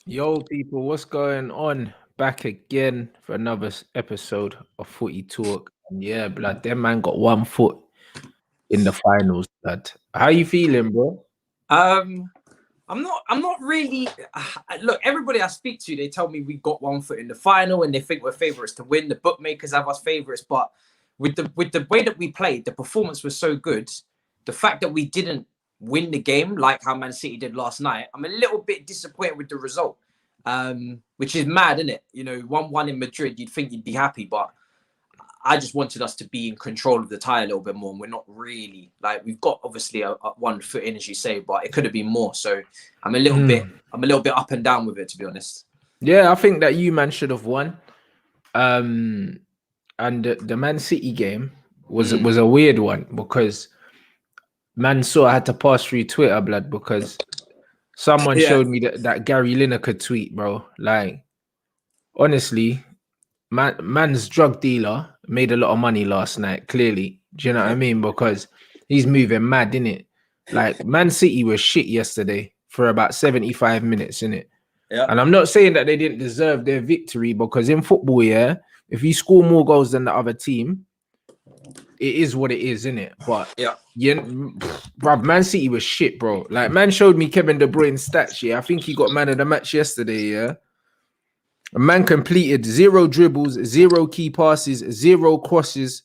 Yo, people, what's going on? Back again for another episode of Footy Talk. And yeah, blood, them man got 1 foot in the finals, blood. How you feeling, bro? Um, I'm not really. Look, everybody I speak to, they tell me we got 1 foot in the final, and they think we're favourites to win. The bookmakers have us favourites, but with the way that we played, the performance was so good. The fact that we didn't win the game like how Man City did last night, I'm a little bit disappointed with the result. Which is mad, isn't it? 1-1 in Madrid, you'd think you'd be happy, but I just wanted us to be in control of the tie a little bit more, and we're not really. Like, we've got obviously a 1 foot in, as you say, but it could have been more. So I'm a little bit up and down with it, to be honest. Yeah, I think that you man should have won. And the Man City game was a weird one because man saw I had to pass through Twitter, blood, because someone showed me that Gary Lineker tweet, bro. Like, honestly, man's drug dealer made a lot of money last night, clearly. Do you know what I mean? Because he's moving mad, innit? Like, Man City was shit yesterday for about 75 minutes, innit? Yeah. And I'm not saying that they didn't deserve their victory, because in football, yeah, if you score more goals than the other team, it is what it is, innit? But bruv, Man City was shit, bro. Like, man showed me Kevin De Bruyne's stats, yeah. I think he got man of the match yesterday, yeah. A man completed 0 dribbles, 0 key passes, 0 crosses,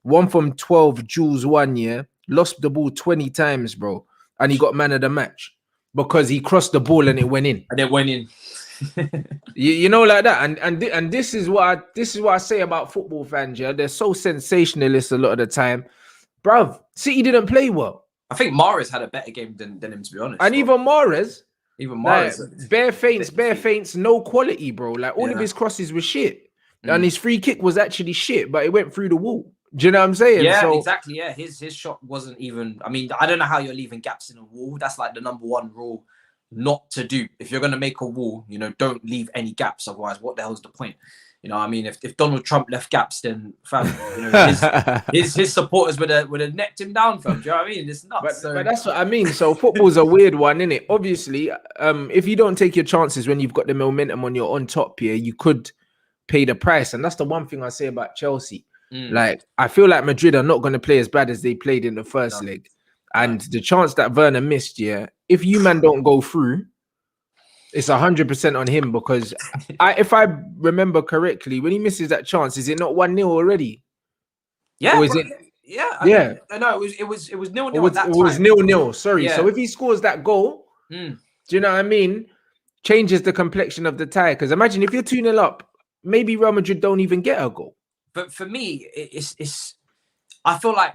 1 from 12 duels 1 year, lost the ball 20 times, bro. And he got man of the match because he crossed the ball and it went in. And it went in. you know, like that. And this is what I say about football fans, yeah. They're so sensationalist a lot of the time. Bruv, City didn't play well. I think Mahrez had a better game than him, to be honest. And even Mahrez, like, bare feints, no quality, bro. Like, all of his crosses were shit. And his free kick was actually shit, but it went through the wall. Do you know what I'm saying? Yeah, exactly. Yeah, his shot wasn't even. I mean, I don't know how you're leaving gaps in a wall. That's like the #1 rule not to do. If you're gonna make a wall, don't leave any gaps. Otherwise, what the hell's the point? I mean, if Donald Trump left gaps, then fam, his supporters would have necked him down, fam. Do you know what I mean? It's nuts. But that's what I mean. So football's a weird one, isn't it? Obviously, if you don't take your chances when you've got the momentum on your on top here, you could pay the price. And that's the one thing I say about Chelsea. Like, I feel like Madrid are not going to play as bad as they played in the first leg. And the chance that Werner missed, yeah, if you man don't go through, it's 100% on him, because if I remember correctly, when he misses that chance, is it not 1-0 already? Yeah. Or is it? Yeah. No, it was 0-0. It was 0-0. Sorry. Yeah. So if he scores that goal, do you know what I mean? Changes the complexion of the tie. Because imagine if you're 2-0 up, maybe Real Madrid don't even get a goal. But for me, I feel like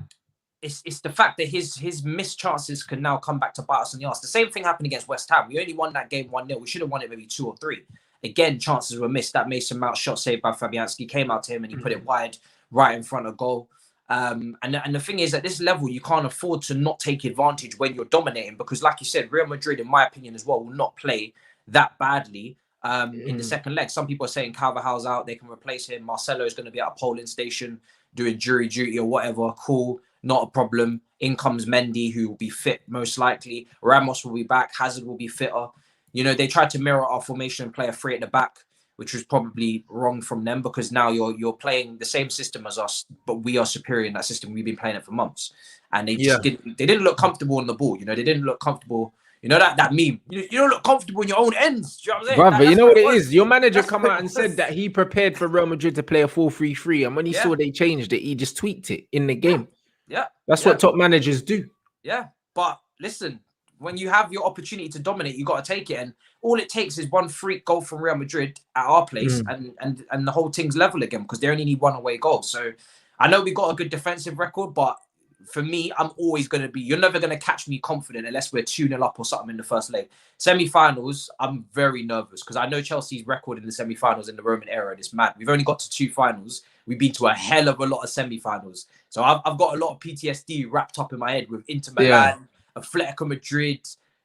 it's the fact that his missed chances can now come back to bite us in the arse. The same thing happened against West Ham. We only won that game 1-0. We should have won it maybe 2 or 3. Again, chances were missed. That Mason Mount shot saved by Fabianski came out to him and he put it wide, right in front of goal. And the thing is, at this level, you can't afford to not take advantage when you're dominating, because, like you said, Real Madrid, in my opinion as well, will not play that badly in the second leg. Some people are saying Carvajal's out, they can replace him. Marcelo is going to be at a polling station doing jury duty or whatever. Cool, not a problem. In comes Mendy, who will be fit most likely. Ramos will be back. Hazard will be fitter. They tried to mirror our formation and play a 3 at the back, which was probably wrong from them, because now you're playing the same system as us, but we are superior in that system. We've been playing it for months, and they didn't look comfortable on the ball. They didn't look comfortable. That meme. You don't look comfortable in your own ends. Do you know what I'm saying? Brother, you know what it is? Your manager come out and said that he prepared for Real Madrid to play a 4-3-3, and when he saw they changed it, he just tweaked it in the game. Yeah. That's what top managers do. Yeah. But listen, when you have your opportunity to dominate, you got to take it. And all it takes is one freak goal from Real Madrid at our place, and the whole thing's level again, because they only need 1 away goal. So I know we got a good defensive record, but for me, I'm always going to be, you're never going to catch me confident unless we're 2-0 up or something in the first leg. Semi-finals, I'm very nervous, because I know Chelsea's record in the semi-finals in the Roman era is mad. We've only got to 2 finals. We've been to a hell of a lot of semi-finals. So I've got a lot of PTSD wrapped up in my head with Inter Milan, Atletico Madrid,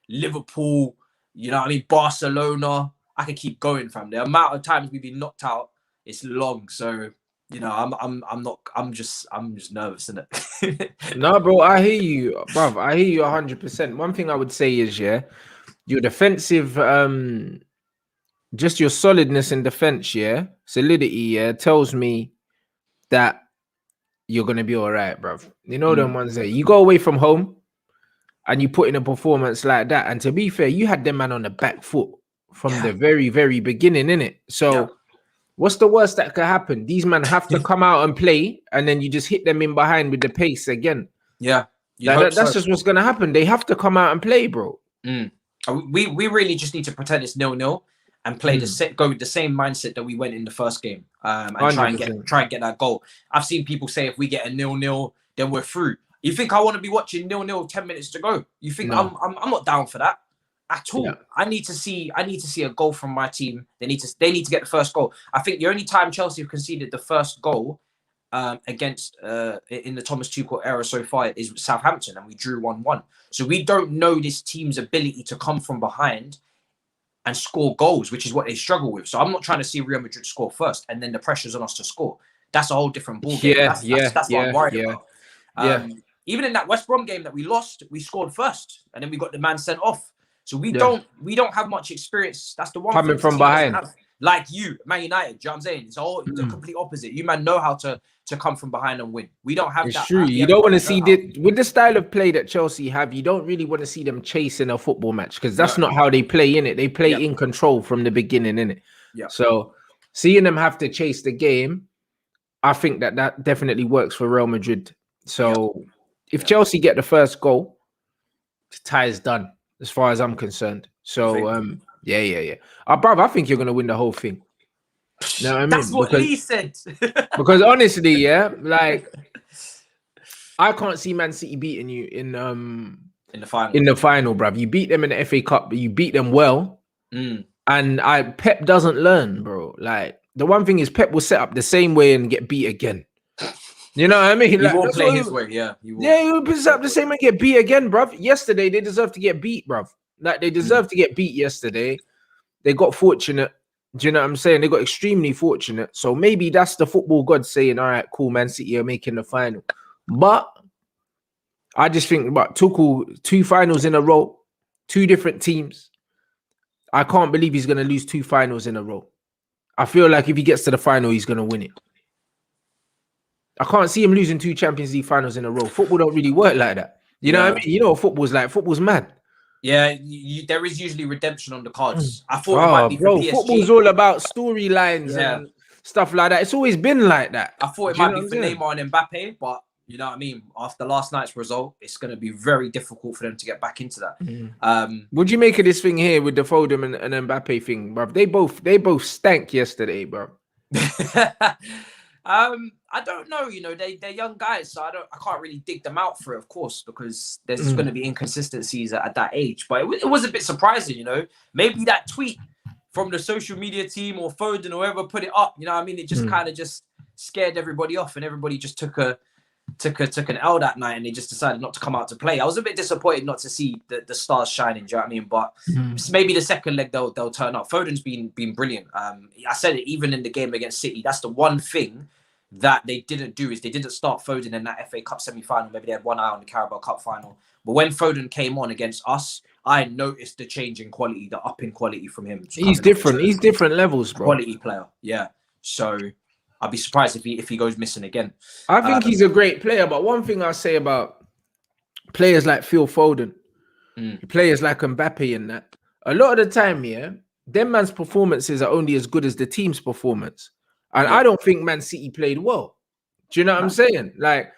Liverpool, Barcelona. I can keep going, fam. The amount of times we've been knocked out, it's long. So You know, I'm just nervous, isn't it? No, bro, I hear you, bruv. I hear you 100%. One thing I would say is, yeah, your defensive, just your solidness in defense, yeah, solidity, yeah, tells me that you're gonna be all right, bruv. You know them ones there. You go away from home and you put in a performance like that. And to be fair, you had them man on the back foot from the very, very beginning, innit? So what's the worst that could happen? These men have to come out and play, and then you just hit them in behind with the pace again. Yeah. That's just what's gonna happen. They have to come out and play, bro. We really just need to pretend it's 0-0 and play go with the same mindset that we went in the first game, and try and get that goal. I've seen people say if we get a 0-0, then we're through. You think I want to be watching 0-0 10 minutes to go? You think I'm not down for that at all? Yeah. I need to see a goal from my team. They need to get the first goal. I think the only time Chelsea have conceded the first goal against in the Thomas Tuchel era so far is Southampton, and we drew 1-1. So we don't know this team's ability to come from behind and score goals, which is what they struggle with. So I'm not trying to see Real Madrid score first and then the pressure's on us to score. That's a whole different ballgame. That's what I'm worried about. Even in that West Brom game that we lost, we scored first, and then we got the man sent off. So we don't have much experience. That's the one coming from behind. Like you, Man United. Do you know what I'm saying? It's all the complete opposite. You man know how to come from behind and win. We don't have that. It's true. You don't want to see with the style of play that Chelsea have. You don't really want to see them chasing a football match, because that's not how they play in it. They play in control from the beginning, in it. Yeah. So seeing them have to chase the game, I think that definitely works for Real Madrid. So if Chelsea get the first goal, the tie is done as far as I'm concerned. So brother, I think you're gonna win the whole thing. You know what I mean? That's what Lee said. Because honestly, like I can't see Man City beating you in the final. In the final, bruv. You beat them in the FA Cup, but you beat them well. And Pep doesn't learn, bro. Like the one thing is Pep will set up the same way and get beat again. You know what I mean? He won't play his way, he will set up the same and get beat again, bruv. Yesterday, they deserve to get beat, bruv. Like, they deserve to get beat yesterday. They got fortunate. Do you know what I'm saying? They got extremely fortunate. So maybe that's the football god saying, all right, cool, Man City are making the final. But I just think about Tuchel, 2 finals in a row, 2 different teams. I can't believe he's going to lose 2 finals in a row. I feel like if he gets to the final, he's going to win it. I can't see him losing 2 Champions League finals in a row. Football don't really work like that. You know what I mean? You know what football's like. Football's mad. Yeah, there is usually redemption on the cards. I thought it might be for PSG. Football's all about storylines and stuff like that. It's always been like that. I thought it might be for Neymar and Mbappé, but you know what I mean? After last night's result, it's going to be very difficult for them to get back into that. What'd you make of this thing here with the Foden and Mbappé thing, bro? They both stank yesterday, bro. I don't know, you know, they're young guys, so I can't really dig them out for it, of course, because there's going to be inconsistencies at that age. But it was a bit surprising, you know. Maybe that tweet from the social media team or Foden or whoever put it up, you know what I mean? It just kind of just scared everybody off, and everybody just took an L that night, and they just decided not to come out to play. I was a bit disappointed not to see the stars shining, do you know what I mean? But maybe the second leg they'll turn up. Foden's been brilliant. I said it even in the game against City. That's the one thing that they didn't do, is they didn't start Foden in that FA Cup semi-final. Maybe they had one eye on the Carabao Cup final. But when Foden came on against us, I noticed the change in quality, the up in quality from him. He's different. He's different levels, bro. Quality player, yeah. So I'd be surprised if he goes missing again. I think he's a great player, but one thing I say about players like Phil Foden, players like Mbappé and that, a lot of the time, them man's performances are only as good as the team's performance. And I don't think Man City played well. Do you know what I'm saying? Like,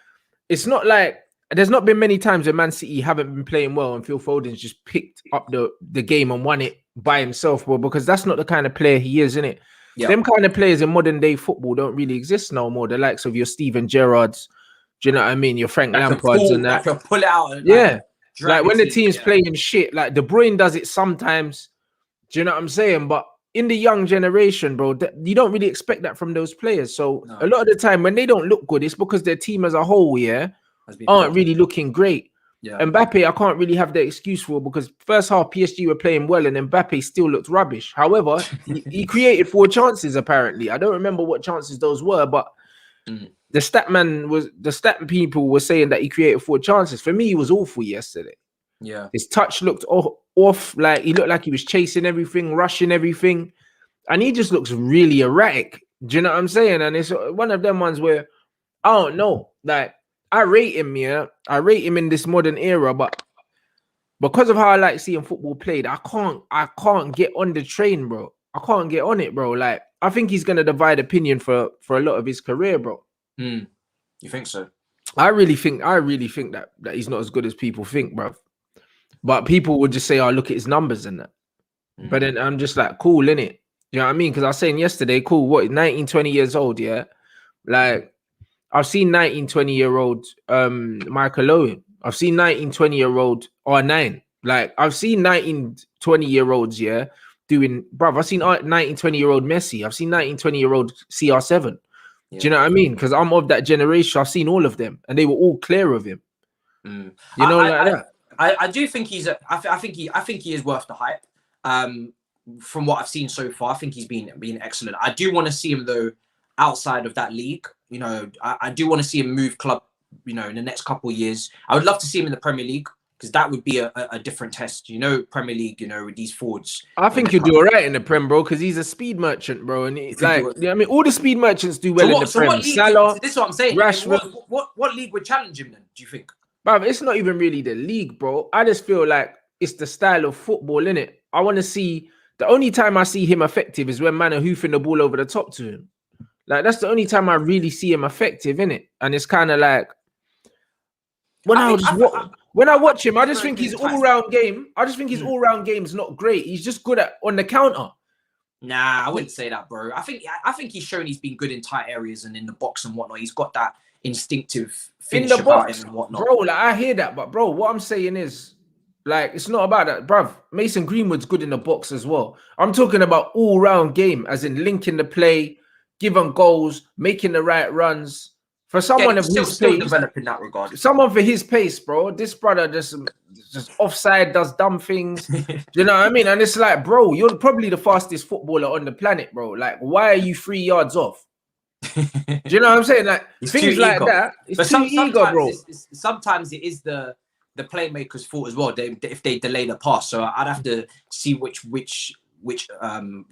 it's not like there's not been many times where Man City haven't been playing well and Phil Foden's just picked up the game and won it by himself. Well, because that's not the kind of player he is, innit? Yep. Them kind of players in modern day football don't really exist no more. The likes of your Steven Gerrards, do you know what I mean? Your Frank Lampards and that. Pull it out. And like when the team's playing shit, like De Bruyne does it sometimes. Do you know what I'm saying? But in the young generation, bro, you don't really expect that from those players. So a lot of the time when they don't look good, it's because their team as a whole, aren't really looking great. Yeah. Mbappé, I can't really have the excuse for, because first half PSG were playing well and Mbappé still looked rubbish. However, he created 4 chances apparently. I don't remember what chances those were, but The stat people were saying that he created 4 chances. For me, he was awful yesterday. Yeah. His touch looked off, like he looked like he was chasing everything, rushing everything. And he just looks really erratic. Do you know what I'm saying? And it's one of them ones where I don't know. Like, I rate him, yeah. I rate him in this modern era, but because of how I like seeing football played, I can't get on the train, bro. I can't get on it, bro. Like, I think he's gonna divide opinion for a lot of his career, bro. You think so? I really think that he's not as good as people think, bro. But people would just say, "Oh, look at his numbers and that." But then I'm just like, cool, innit? You know what I mean? Because I was saying yesterday, cool, what, 19, 20 years old, yeah? Like, I've seen 19, 20-year-old Michael Owen. I've seen 19, 20-year-old R9. Like, I've seen 19, 20-year-olds, yeah, doing, bruv, I've seen 19, 20-year-old Messi. I've seen 19, 20-year-old CR7. Yeah. Do you know what I mean? Because I'm of that generation. I've seen all of them, and they were all clear of him. You know, that. I do think I think he is worth the hype. From what I've seen so far, I think he's been excellent. I do want to see him though outside of that league. You know, I do want to see him move club. You know, in the next couple of years, I would love to see him in the Premier League because that would be a different test. You know, Premier League. You know, with these forwards. I think he'll do all right in the Prem, bro, because he's a speed merchant, bro, and like, you know, I mean, all the speed merchants do well in the Prem. What league, Salah, this is what I'm saying. Rashford. What league would challenge him then? Do you think? Bro, it's not even really the league, bro. I just feel like it's the style of football, innit? I want to see. The only time I see him effective is when man are hoofing the ball over the top to him. Like, that's the only time I really see him effective, innit? And it's kind of like when I watch him, I just think his all-round game. I just think his all-round game is not great. He's just good at on the counter. Nah, I wouldn't say that, bro. I think he's shown he's been good in tight areas and in the box and whatnot. He's got that instinctive finish in the box and whatnot, bro. Like, I hear that, but bro, what I'm saying is, like, it's not about that, bruv. Mason Greenwood's good in the box as well. I'm talking about all-round game, as in linking the play, giving goals, making the right runs. For someone of his pace, developing that regard. Someone for his pace, bro. This brother just offside, does dumb things. You know what I mean? And it's like, bro, you're probably the fastest footballer on the planet, bro. Like, why are you 3 yards off? Do you know what I'm saying? Like, things like that. It's too eager, bro. Sometimes it is the playmaker's fault as well. If they delay the pass, so I'd have to see which you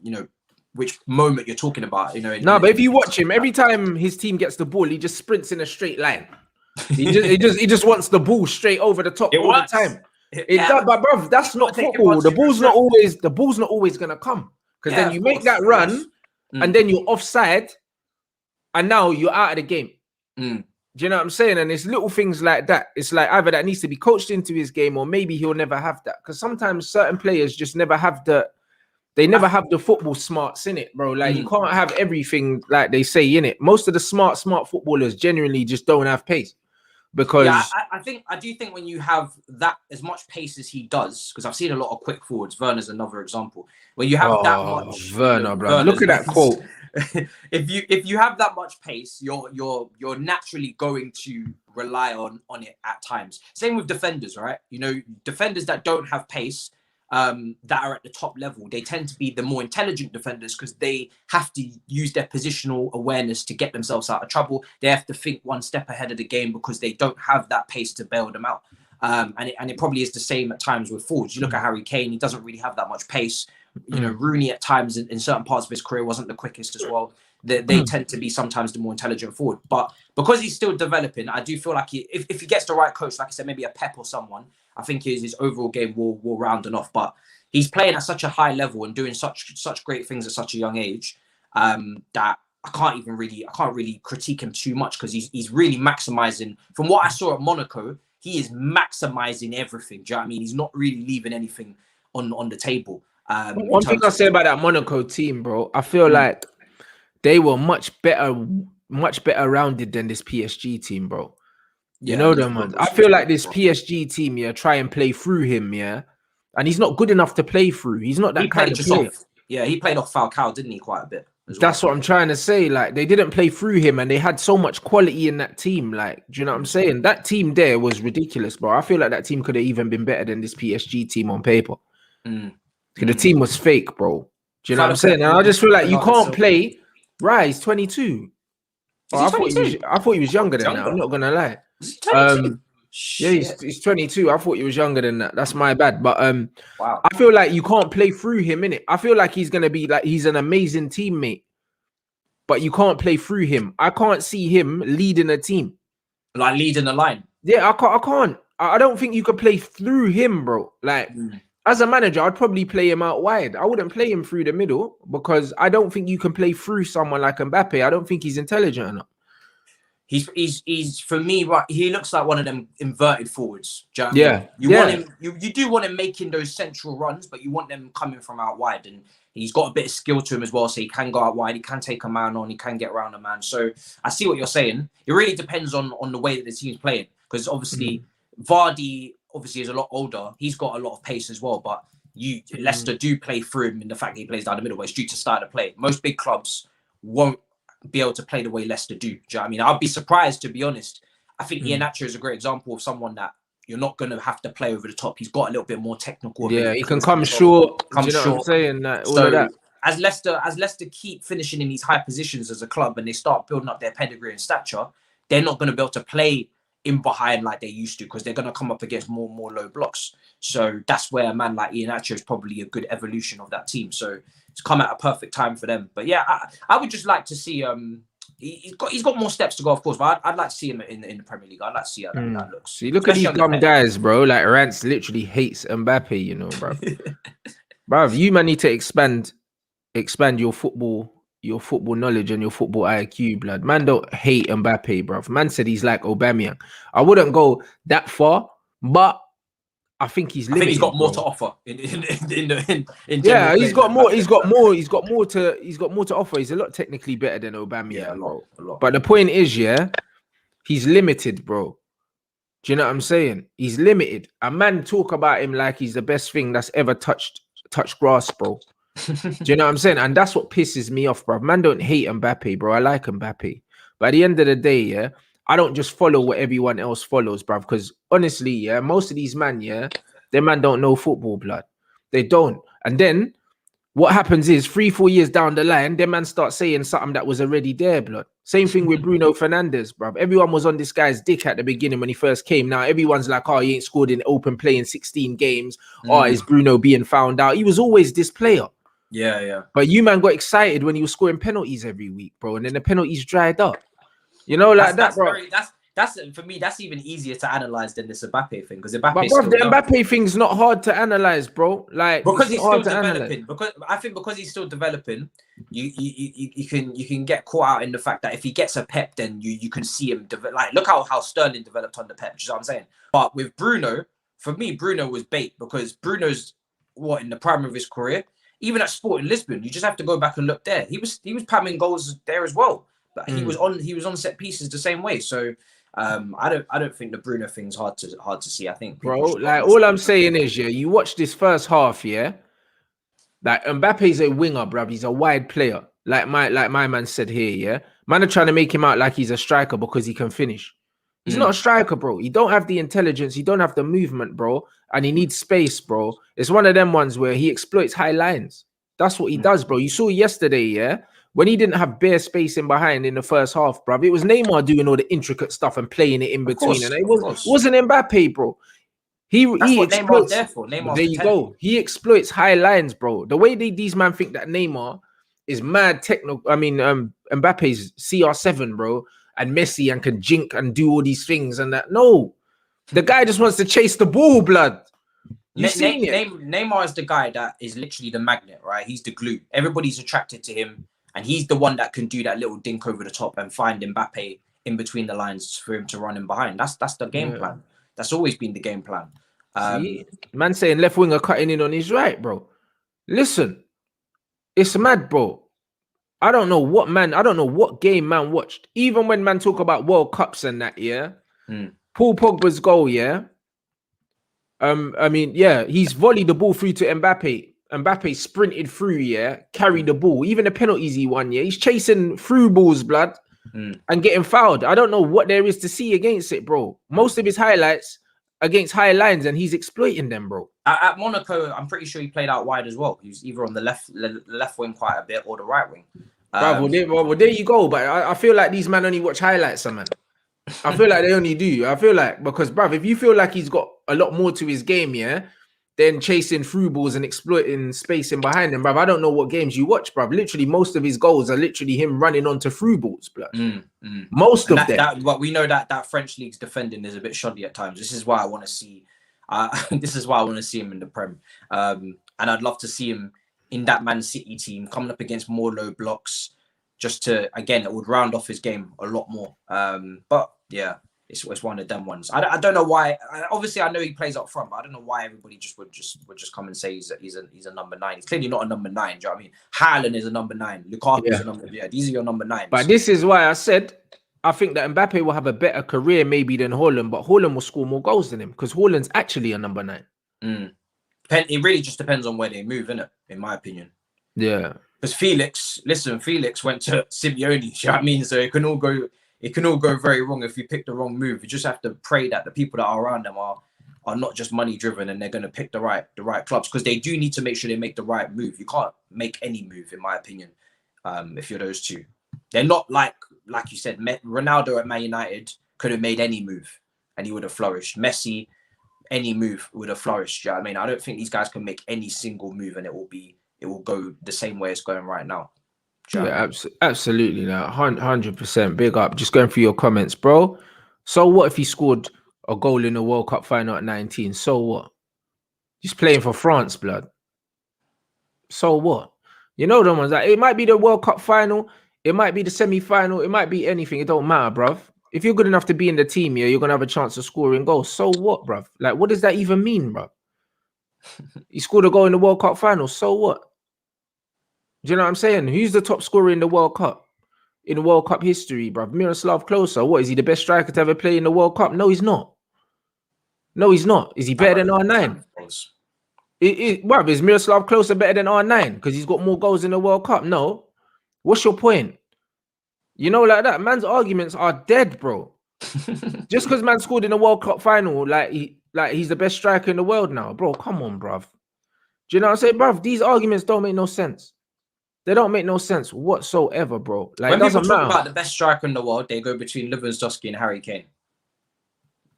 know, which moment you're talking about. You know, but if you watch him, every time his team gets the ball, he just sprints in a straight line. He just wants the ball straight over the top all the time. But bro, that's not football. The ball's not always gonna come, because then you make that run and then you're offside, and now you're out of the game. Do you know what I'm saying? And it's little things like that. It's like either that needs to be coached into his game, or maybe he'll never have that. Because sometimes certain players just never have the football smarts in it, bro. Like, you can't have everything like they say in it. Most of the smart footballers genuinely just don't have pace. Because I do think when you have that as much pace as he does, because I've seen a lot of quick forwards. Werner's another example. When you have that much, Werner, bro. Look at that quote. if you have that much pace, you're naturally going to rely on it at times. Same with defenders, right? You know, defenders that don't have pace, that are at the top level, they tend to be the more intelligent defenders because they have to use their positional awareness to get themselves out of trouble. They have to think one step ahead of the game because they don't have that pace to bail them out. And it probably is the same at times with forwards. You look at Harry Kane, he doesn't really have that much pace. You know, Rooney at times in certain parts of his career wasn't the quickest as well. They tend to be sometimes the more intelligent forward. But because he's still developing, I do feel like if he gets the right coach, like I said, maybe a Pep or someone, I think his overall game will round enough. But he's playing at such a high level and doing such great things at such a young age that I can't really critique him too much, because he's really maximizing. From what I saw at Monaco, he is maximizing everything. Do you know what I mean? He's not really leaving anything on the table. One thing I say about that Monaco team, bro, I feel like they were much better rounded than this PSG team, bro. You know them ones. I feel like this PSG team, try and play through him, and he's not good enough to play through. He's not that kind of player. He played off Falcao, didn't he, quite a bit? That's what I'm trying to say. Like, they didn't play through him, and they had so much quality in that team. Like, do you know what I'm saying? That team there was ridiculous, bro. I feel like that team could have even been better than this PSG team on paper. The team was fake, bro. Do you know what I'm saying? And I just feel like you can't play. Right, he's 22. Is he 22? I thought he was younger than that. I'm not gonna lie. Is he 22? Yeah, he's 22. I thought he was younger than that. That's my bad. But wow. I feel like you can't play through him, innit? I feel like he's gonna be like he's an amazing teammate, but you can't play through him. I can't see him leading a team. Like leading a line. Yeah, I can't. I don't think you could play through him, bro. Like as a manager, I'd probably play him out wide. I wouldn't play him through the middle because I don't think you can play through someone like Mbappé. I don't think he's intelligent enough. He's for me, right? He looks like one of them inverted forwards. Do you know what I mean? You want him. You do want him making those central runs, but you want them coming from out wide. And he's got a bit of skill to him as well, so he can go out wide. He can take a man on. He can get around a man. So I see what you're saying. It really depends on the way that the team's playing, because obviously Vardy obviously is a lot older. He's got a lot of pace as well, but Leicester do play through him in the fact that he plays down the middle, where it's due to start of play. Most big clubs won't be able to play the way Leicester do. Do you know what I mean? I'd be surprised, to be honest. I think Iheanacho is a great example of someone that you're not going to have to play over the top. He's got a little bit more technical. Yeah, he can come short. Come short. What I'm saying? All of that. As Leicester keep finishing in these high positions as a club and they start building up their pedigree and stature, they're not going to be able to play in behind like they used to, because they're going to come up against more low blocks. So that's where a man like Iheanacho is probably a good evolution of that team. So it's come at a perfect time for them. But yeah, I would just like to see he's got more steps to go, of course, but I'd like to see him in the Premier League. I'd like to see how that looks. See, look at these dumb guys, bro. Like Rants literally hates Mbappé, you know, bro. Bro, you man need to expand your football knowledge and your football IQ, blood. Man don't hate Mbappé, bro. Man said he's like Aubameyang. I wouldn't go that far, but I think he's limited. I think he's got more to offer in yeah, he's got more to offer. He's a lot technically better than Aubameyang, yeah, a lot. But the point is, yeah, he's limited, bro. Do you know what I'm saying? He's limited. A man talk about him like he's the best thing that's ever touched grass, bro. Do you know what I'm saying? And that's what pisses me off, bro. Man don't hate Mbappé, bro. I like Mbappé. But at the end of the day, yeah, I don't just follow what everyone else follows, bro. Because honestly, yeah, most of these man, yeah, their man don't know football, blood. They don't. And then what happens is 3-4 years down the line, their man start saying something that was already there, blood. Same thing with Bruno Fernandes, bro. Everyone was on this guy's dick at the beginning when he first came. Now everyone's like, oh, he ain't scored in open play in 16 games. Oh, is Bruno being found out? He was always this player. Yeah. But you man got excited when he was scoring penalties every week, bro. And then the penalties dried up. You know, like that's bro. That's for me, that's even easier to analyze than this Mbappé thing, because the Mbappé thing's not hard to analyze, bro. Like, because he's still developing. Because he's still developing, you can get caught out in the fact that if he gets a Pep, then you can see him like, look how Sterling developed under Pep. You know what I'm saying? But with Bruno, for me, Bruno was bait, because Bruno's in the prime of his career. Even at Sporting Lisbon, you just have to go back and look there. He was pamming goals there as well. But he was on set pieces the same way. So I don't think the Bruno thing's hard to see. I think, bro, like all I'm saying is, yeah, you watch this first half, yeah. Like Mbappe's a winger, bro. He's a wide player. Like my man said here, yeah. Man are trying to make him out like he's a striker because he can finish. He's not a striker, bro. He don't have the intelligence. He don't have the movement, bro. And he needs space, bro. It's one of them ones where he exploits high lines. That's what he does, bro. You saw yesterday, yeah, when he didn't have bare space in behind in the first half, bro. It was Neymar doing all the intricate stuff and playing it in between. And it wasn't Mbappé, bro. That's what Neymar's there for. There you go. He exploits high lines, bro. The way these man think that Neymar is mad techno. I mean, Mbappe's CR7, bro. And Messi and can jink and do all these things and that. No, the guy just wants to chase the ball, blood. Neymar is the guy that is literally the magnet, right? He's the glue. Everybody's attracted to him, and he's the one that can do that little dink over the top and find Mbappé in between the lines for him to run in behind. That's the game plan. That's always been the game plan. Man saying left winger cutting in on his right, bro. Listen, it's mad, bro. I don't know what game man watched. Even when man talk about World Cups and that, yeah. Paul Pogba's goal, yeah. I mean, yeah, he's volleyed the ball through to Mbappé. Mbappé sprinted through, yeah, carried the ball. Even the penalties he won, yeah. He's chasing through balls, blood, and getting fouled. I don't know what there is to see against it, bro. Most of his highlights against high lines, and he's exploiting them, bro. At Monaco, I'm pretty sure he played out wide as well. He was either on the left wing quite a bit or the right wing. Well, there you go. But I feel like these men only watch highlights, man. I feel like they only do. I feel like because, bruv, if you feel like he's got a lot more to his game, yeah, then chasing through balls and exploiting space in behind him, bruv. I don't know what games you watch, bruv. Literally, most of his goals are literally him running onto through balls, bruv. Most of them. But we know that French league's defending is a bit shoddy at times. This is why I want to see. This is why I want to see him in the Prem. And I'd love to see him in that Man City team coming up against more low blocks. Just to, again, it would round off his game a lot more. But yeah, it's one of them ones. I don't know why. Obviously, I know he plays up front, but I don't know why everybody would just come and say he's a number 9. He's clearly not a number 9. Do you know what I mean? Haaland is a number 9. Lukaku is a number. Yeah, these are your number 9s. But this is why I said I think that Mbappé will have a better career maybe than Haaland, but Haaland will score more goals than him because Haaland's actually a number 9. It really just depends on where they move, innit? In my opinion. Yeah. Because Felix went to Simeone. You know what I mean? So it can all go very wrong if you pick the wrong move. You just have to pray that the people that are around them are not just money driven and they're going to pick the right clubs, because they do need to make sure they make the right move. You can't make any move, in my opinion, if you're those two. They're not like you said. Ronaldo at Man United could have made any move and he would have flourished. Messi, any move would have flourished. You know what I mean? I don't think these guys can make any single move and it will go the same way it's going right now. Yeah, absolutely. Now, 100%. Big up. Just going through your comments, bro. So what if he scored a goal in the World Cup final at 19? So what? He's playing for France, blood. So what? You know them ones. Like, it might be the World Cup final. It might be the semi-final. It might be anything. It don't matter, bruv. If you're good enough to be in the team, yeah, you're going to have a chance of scoring goals. So what, bruv? Like, what does that even mean, bruv? He scored a goal in the World Cup final. So what? Do you know what I'm saying? Who's the top scorer in the World Cup? In the World Cup history, bruv? Miroslav Klose. What, is he the best striker to ever play in the World Cup? No, he's not. No, he's not. Is he better than R9? Bruv, is Miroslav Klose better than R9? Because he's got more goals in the World Cup? No. What's your point? You know, like that. Man's arguments are dead, bro. Just because man scored in the World Cup final, like he's the best striker in the world now. Bro, come on, bruv. Do you know what I'm saying? Bruv, these arguments don't make no sense. They don't make no sense whatsoever, bro. Like, when it doesn't people talk matter about the best striker in the world, they go between Lewandowski and Harry Kane.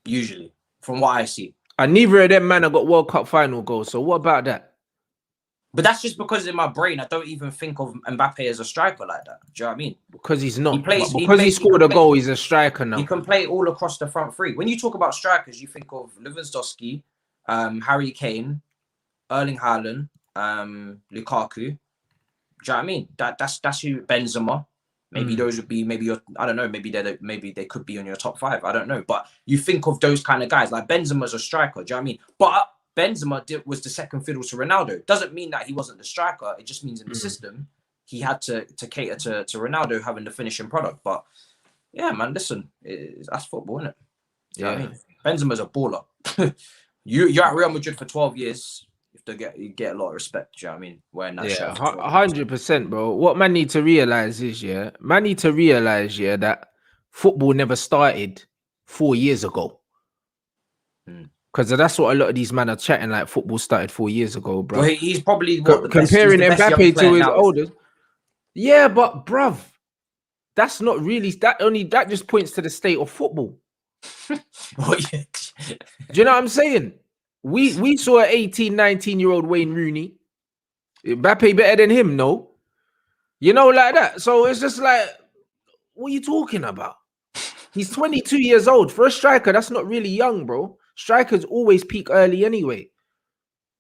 Usually, from what I see. And neither of them man have got World Cup final goals. So what about that? But that's just because in my brain, I don't even think of Mbappé as a striker like that. Do you know what I mean? Because he's not. He scored a goal, he's a striker now. He can play all across the front three. When you talk about strikers, you think of Lewandowski, Harry Kane, Erling Haaland, Lukaku. Do you know what I mean? That's who. Benzema. Maybe those would be I don't know. Maybe they could be on your top 5. I don't know. But you think of those kind of guys like Benzema's a striker. Do you know what I mean? But Benzema was the second fiddle to Ronaldo. Doesn't mean that he wasn't the striker. It just means in the system he had to cater to Ronaldo having the finishing product. But yeah, man, listen, that's football, isn't it? You know what I mean? Benzema's a baller. You're at Real Madrid for 12 years. You get a lot of respect. Do you know what I mean? Wearing that shirt. 100%, bro. What man need to realize is, that football never started 4 years ago. Because that's what a lot of these men are chatting, like football started 4 years ago, bro. Well, he's probably comparing Mbappé to his oldest. Yeah, but bruv, that's not really that just points to the state of football. Do you know what I'm saying? We saw an 18, 19-year-old Wayne Rooney. Mbappé better than him, no? You know, like that. So it's just like, what are you talking about? He's 22 years old. For a striker, that's not really young, bro. Strikers always peak early anyway.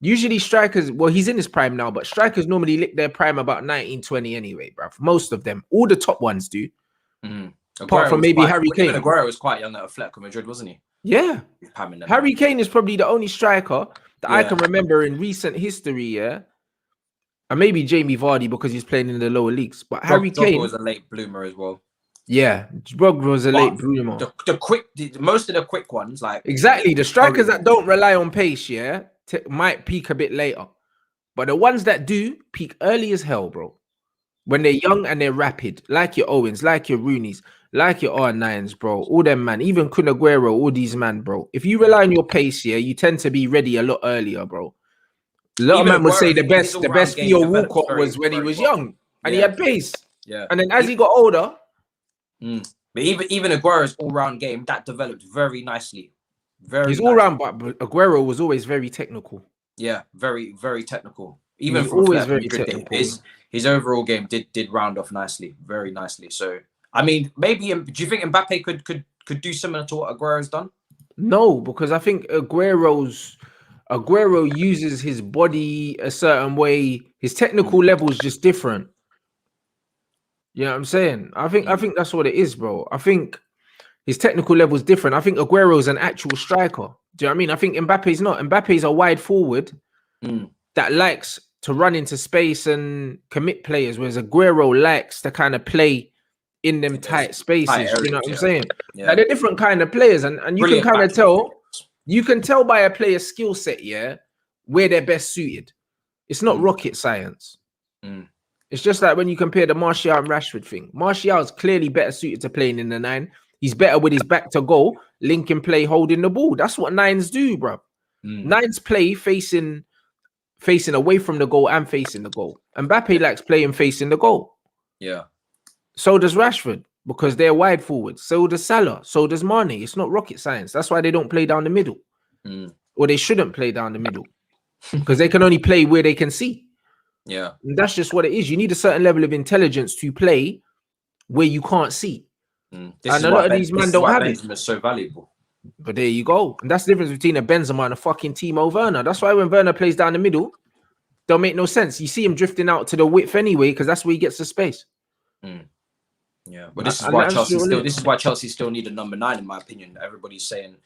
Usually strikers, well, he's in his prime now, but strikers normally lick their prime about 19, 20 anyway, bro. Most of them. All the top ones do. Apart from maybe Harry Kane. Aguero was quite young at Atletico Madrid, wasn't he? Yeah. Harry Kane is probably the only striker that I can remember in recent history, yeah. And maybe Jamie Vardy because he's playing in the lower leagues. But Harry Kane was a late bloomer as well. Yeah, Drogba was a late bloomer. Most of the quick ones, like exactly the strikers that don't rely on pace, might peak a bit later, but the ones that do peak early as hell, bro. When they're young and they're rapid, like your Owens, like your Rooneys, like your R9s, bro. All them man, even Kun Aguero, all these man, bro. If you rely on your pace, you tend to be ready a lot earlier, bro. A lot of men would say the best Theo Walcott was when he was young and he had pace. Yeah. And then as he got older, but even Aguero's all-round game that developed very nicely. He's all round, but Aguero was always very technical. Yeah, very, very technical. Even He's from always Flair, very technical. His overall game did round off nicely, very nicely. So I mean, maybe do you think Mbappe could do similar to what Aguero's done? No, because I think Aguero uses his body a certain way. His technical level is just different. You know what I'm saying? I think that's what it is, bro. I think his technical level is different. I think Aguero's an actual striker. Do you know what I mean? I think Mbappe's not. Mbappe's a wide forward that likes to run into space and commit players, whereas Aguero likes to kind of play in them tight spaces. Tight areas, you know what I'm saying? Yeah. Like they're different kind of players, and you can kind of tell. You can tell by a player's skill set, where they're best suited. It's not rocket science. It's just like when you compare the Martial and Rashford thing. Martial is clearly better suited to playing in the 9. He's better with his back to goal, linking play, holding the ball. That's what 9s do, bro. 9s play facing away from the goal and facing the goal. Mbappe likes playing facing the goal. Yeah. So does Rashford, because they're wide forwards. So does Salah. So does Mane. It's not rocket science. That's why they don't play down the middle. Or they shouldn't play down the middle. Because they can only play where they can see. Yeah. And that's just what it is. You need a certain level of intelligence to play where you can't see. And a lot of these men don't have it. Benzema's so valuable. But there you go. And that's the difference between a Benzema and a fucking Timo Werner. That's why when Werner plays down the middle, don't make no sense. You see him drifting out to the width anyway, because that's where he gets the space. Yeah, but this is why Chelsea still need a number 9, in my opinion. Everybody's saying,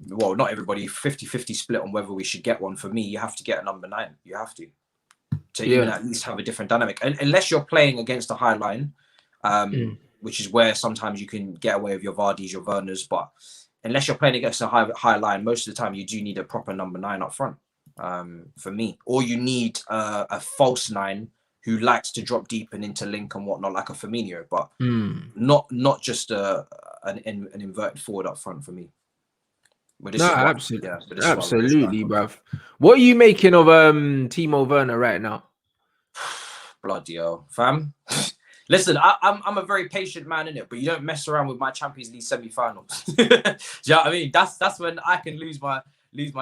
well, not everybody, 50-50 split on whether we should get one. For me, you have to get a number 9. You have to even at least have a different dynamic. And unless you're playing against a high line, which is where sometimes you can get away with your Vardys, your Werners, but unless you're playing against a high line, most of the time you do need a proper number 9 up front. For me, or you need a false 9 who likes to drop deep and interlink and whatnot, like a Firmino, but not just an inverted forward up front for me. Absolutely, bruv. What are you making of Timo Werner right now? Bloody hell, fam. Listen, I'm a very patient man in it, but you don't mess around with my Champions League semi-finals. Do you know what I mean? That's when I can lose my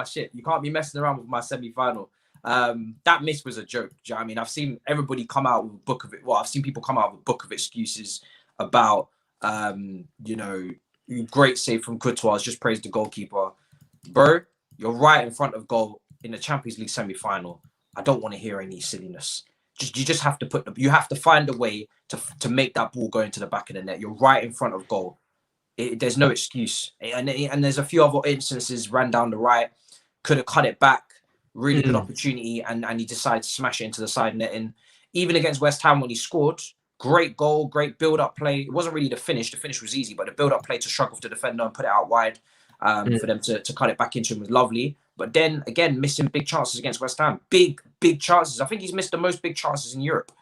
shit. You can't be messing around with my semi-final. That miss was a joke. Do you know what I mean? I've seen everybody come out with a book of it. Well, I've seen people come out with a book of excuses about, great save from Courtois, just praised the goalkeeper. Bro, you're right in front of goal in the Champions League semi-final. I don't want to hear any silliness. You just have to you have to find a way to make that ball go into the back of the net. You're right in front of goal. There's no excuse. And there's a few other instances, ran down the right, could have cut it back. Really good opportunity, and he decided to smash it into the side netting. Even against West Ham when he scored, great goal, great build-up play. It wasn't really the finish. The finish was easy, but the build-up play to shrug off the defender and put it out wide for them to cut it back into him was lovely. But then, again, missing big chances against West Ham. Big chances. I think he's missed the most big chances in Europe.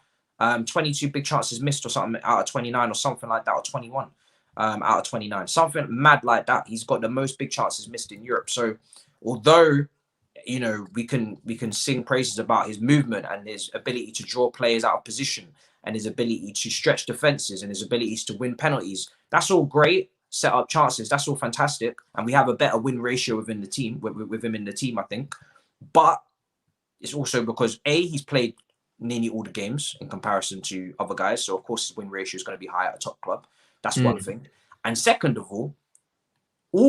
22 big chances missed or something out of 29 or something like that, or 21 out of 29. Something mad like that. He's got the most big chances missed in Europe. So, although we can sing praises about his movement and his ability to draw players out of position and his ability to stretch defenses and his abilities to win penalties. That's all great. Set up chances. That's all fantastic. And we have a better win ratio within the team, with him in the team, I think. But it's also because he's played nearly all the games in comparison to other guys. So of course his win ratio is going to be high at a top club. That's one thing. And second of all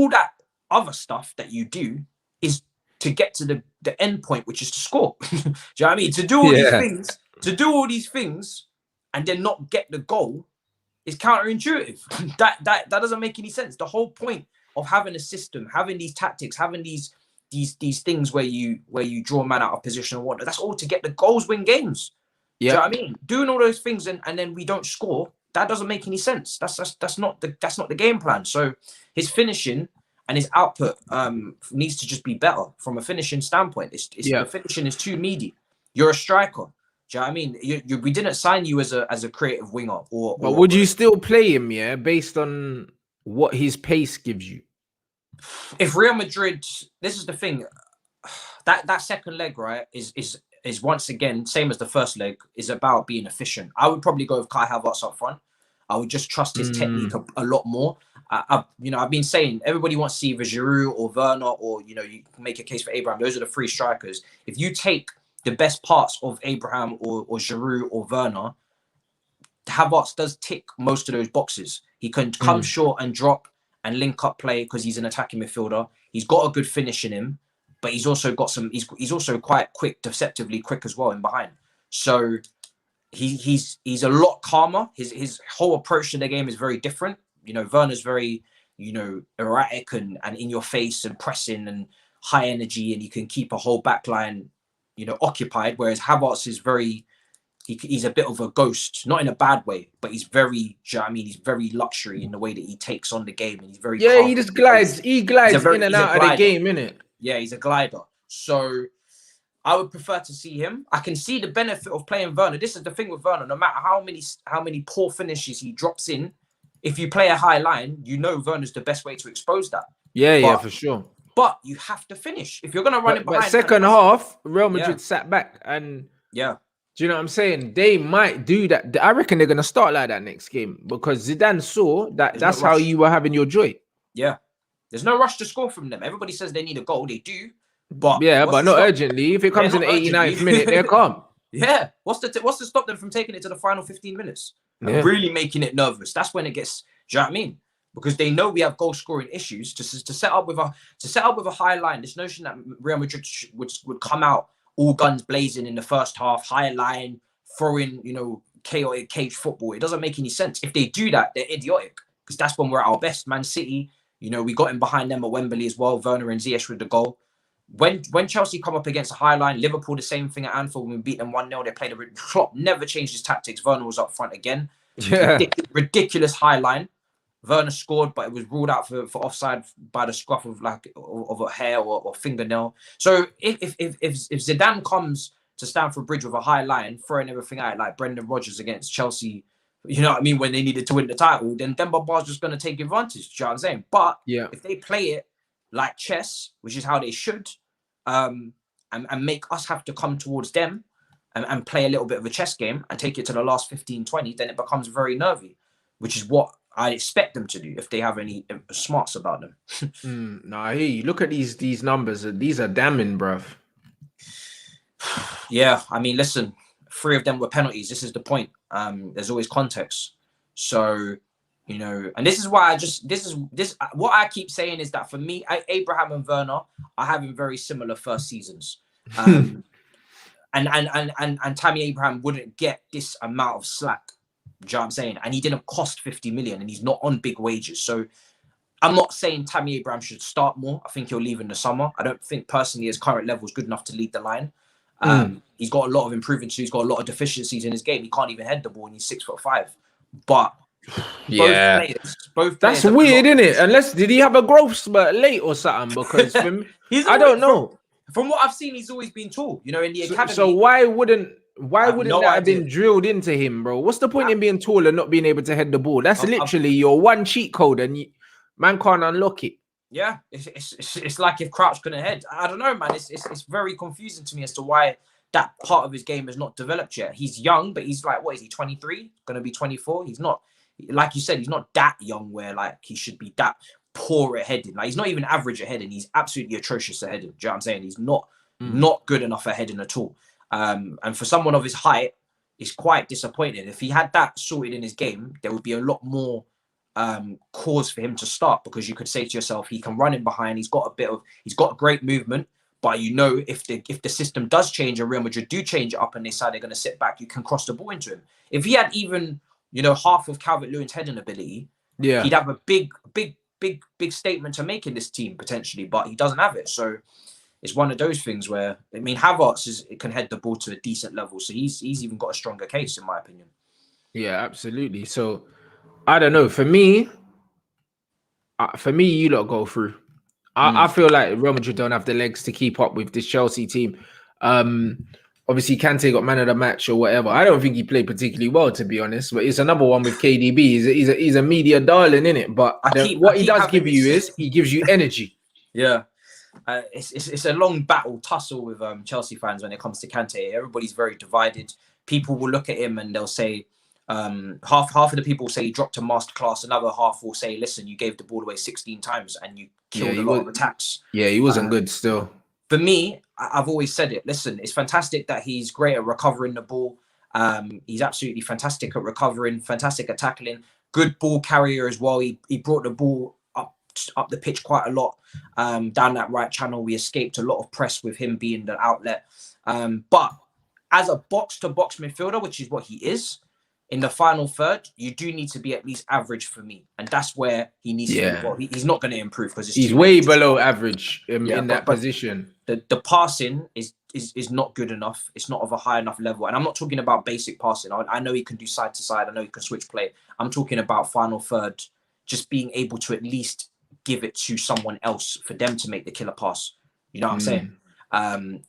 that other stuff that you do is to get to the end point, which is to score. Do you know what I mean? To do all these things, and then not get the goal is counterintuitive. that doesn't make any sense. The whole point of having a system, having these tactics, having these things where you draw a man out of position and whatnot, that's all to get the goals, win games. Yeah. Do you know what I mean? Doing all those things and then we don't score, that doesn't make any sense. That's not the game plan. So his finishing and his output needs to just be better from a finishing standpoint. The finishing is too needy. You're a striker. Do you know what I mean? We didn't sign you as a creative winger. But would you still play him, based on what his pace gives you? If Real Madrid, this is the thing, that second leg, right, is is once again, same as the first leg, is about being efficient. I would probably go with Kai Havertz up front. I would just trust his technique a lot more. I've been saying everybody wants to see either Giroud or Werner, or you can make a case for Abraham. Those are the three strikers. If you take the best parts of Abraham or Giroud or Werner, Havertz does tick most of those boxes. He can come short and drop and link up play because he's an attacking midfielder. He's got a good finish in him, but he's also got some. He's also quite quick, deceptively quick as well in behind. So he's a lot calmer. His whole approach to the game is very different. Werner's very erratic and in your face and pressing and high energy, and he can keep a whole back line occupied. Whereas Havertz is very. He's a bit of a ghost, not in a bad way, but he's very, he's very luxury in the way that he takes on the game, and he's very calm. He just glides. He glides in and out of the game, innit? Yeah, he's a glider. So I would prefer to see him. I can see the benefit of playing Werner. This is the thing with Werner. No matter how many poor finishes he drops in, if you play a high line, Werner's the best way to expose that. Yeah, for sure. But you have to finish if you're gonna run it behind. But second half, Real Madrid sat back and do you know what I'm saying? They might do that. I reckon they're going to start like that next game because Zidane saw that that's how you were having your joy. Yeah. There's no rush to score from them. Everybody says they need a goal. They do. But but not urgently. If it comes in the 89th minute, they're calm. Yeah. What's to stop them from taking it to the final 15 minutes? And really making it nervous. That's when it gets, do you know what I mean? Because they know we have goal scoring issues. To set up with a high line, this notion that Real Madrid would come out all guns blazing in the first half, high line, throwing, chaotic cage football. It doesn't make any sense. If they do that, they're idiotic because that's when we're at our best. Man City, we got in behind them at Wembley as well. Werner and Ziyech with the goal. When Chelsea come up against a high line, Liverpool the same thing at Anfield when we beat them 1-0. They played Klopp never changed his tactics. Werner was up front again. Yeah. Ridiculous high line. Werner scored, but it was ruled out for offside by the scruff of a hair or fingernail. So if Zidane comes to Stamford Bridge with a high line, throwing everything out like Brendan Rodgers against Chelsea, when they needed to win the title, then Demba Ba's just going to take advantage. Do you know what I'm saying? But if they play it like chess, which is how they should, and make us have to come towards them and play a little bit of a chess game and take it to the last 15, 20, then it becomes very nervy, which is what I expect them to do if they have any smarts about them. No, I hear you. Look at these numbers. These are damning, bruv. Yeah, listen, 3 of them were penalties. This is the point. There's always context. So, and this is why what I keep saying is that for me, Abraham and Werner are having very similar first seasons. And Tammy Abraham wouldn't get this amount of slack. Do you know what I'm saying? And he didn't cost 50 million and he's not on big wages. So I'm not saying Tammy Abraham should start more. I think he'll leave in the summer. I don't think personally his current level is good enough to lead the line. He's got a lot of improvements. He's got a lot of deficiencies in his game. He can't even head the ball and he's 6'5". But both that's weird, isn't it? Unless did he have a growth spurt late or something? Because for me, I don't know. From what I've seen, he's always been tall, in the academy. So why wouldn't that have been drilled into him, bro? What's the point in being tall and not being able to head the ball? That's literally your one cheat code, and man can't unlock it. Yeah, it's like if Crouch couldn't head. I don't know, man. It's very confusing to me as to why that part of his game has not developed yet. He's young, but he's like, what is he, 23? Going to be 24? He's not, like you said, he's not that young where like he should be that poor at heading. Like he's not even average at heading. He's absolutely atrocious at heading. Do you know what I'm saying? He's not good enough at heading at all. And for someone of his height, it's quite disappointing. If he had that sorted in his game, there would be a lot more cause for him to start, because you could say to yourself, he can run in behind. He's got great movement, but if the system does change and Real Madrid do change it up and they decide they're going to sit back, you can cross the ball into him. If he had even half of Calvert-Lewin's heading ability, he'd have a big statement to make in this team potentially, but he doesn't have it. So it's one of those things where, Havertz can head the ball to a decent level. So he's even got a stronger case, in my opinion. Yeah, absolutely. So I don't know. For me, you lot go through. I feel like Real Madrid don't have the legs to keep up with this Chelsea team. Obviously, Kante got man of the match or whatever. I don't think he played particularly well, to be honest. But it's another one with KDB. He's a media darling, innit? But what he does give you is he gives you energy. Yeah. it's a long battle tussle with Chelsea fans when it comes to Kante. Everybody's very divided. People will look at him and they'll say, half of the people say he dropped a masterclass. Another half will say, listen, you gave the ball away 16 times and you killed a lot of attacks. Yeah, he wasn't good still. For me, I've always said it. Listen, it's fantastic that he's great at recovering the ball. He's absolutely fantastic at recovering, fantastic at tackling, good ball carrier as well. He brought the ball up the pitch quite a lot, down that right channel. We escaped a lot of press with him being the outlet. But as a box-to-box midfielder, which is what he is, in the final third, you do need to be at least average for me. And that's where he needs to be. Well, he's not going to improve because he's way below average in that position. The passing is not good enough. It's not of a high enough level. And I'm not talking about basic passing. I know he can do side to side. I know he can switch play. I'm talking about final third, just being able to at least give it to someone else for them to make the killer pass. You know what I'm saying?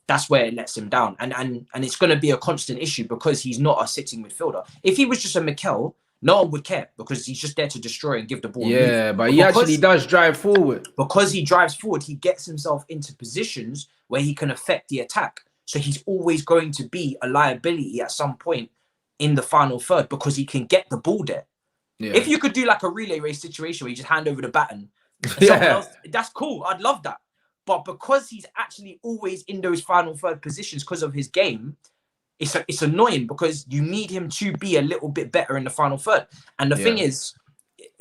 That's where it lets him down. And it's going to be a constant issue because he's not a sitting midfielder. If he was just a Mikel, no one would care because he's just there to destroy and give the ball. Yeah, but he actually does drive forward. Because he drives forward, he gets himself into positions where he can affect the attack. So he's always going to be a liability at some point in the final third because he can get the ball there. Yeah. If you could do like a relay race situation where you just hand over the baton, someone else, that's cool. I'd love that. But because he's actually always in those final third positions because of his game, it's annoying because you need him to be a little bit better in the final third. And the thing is,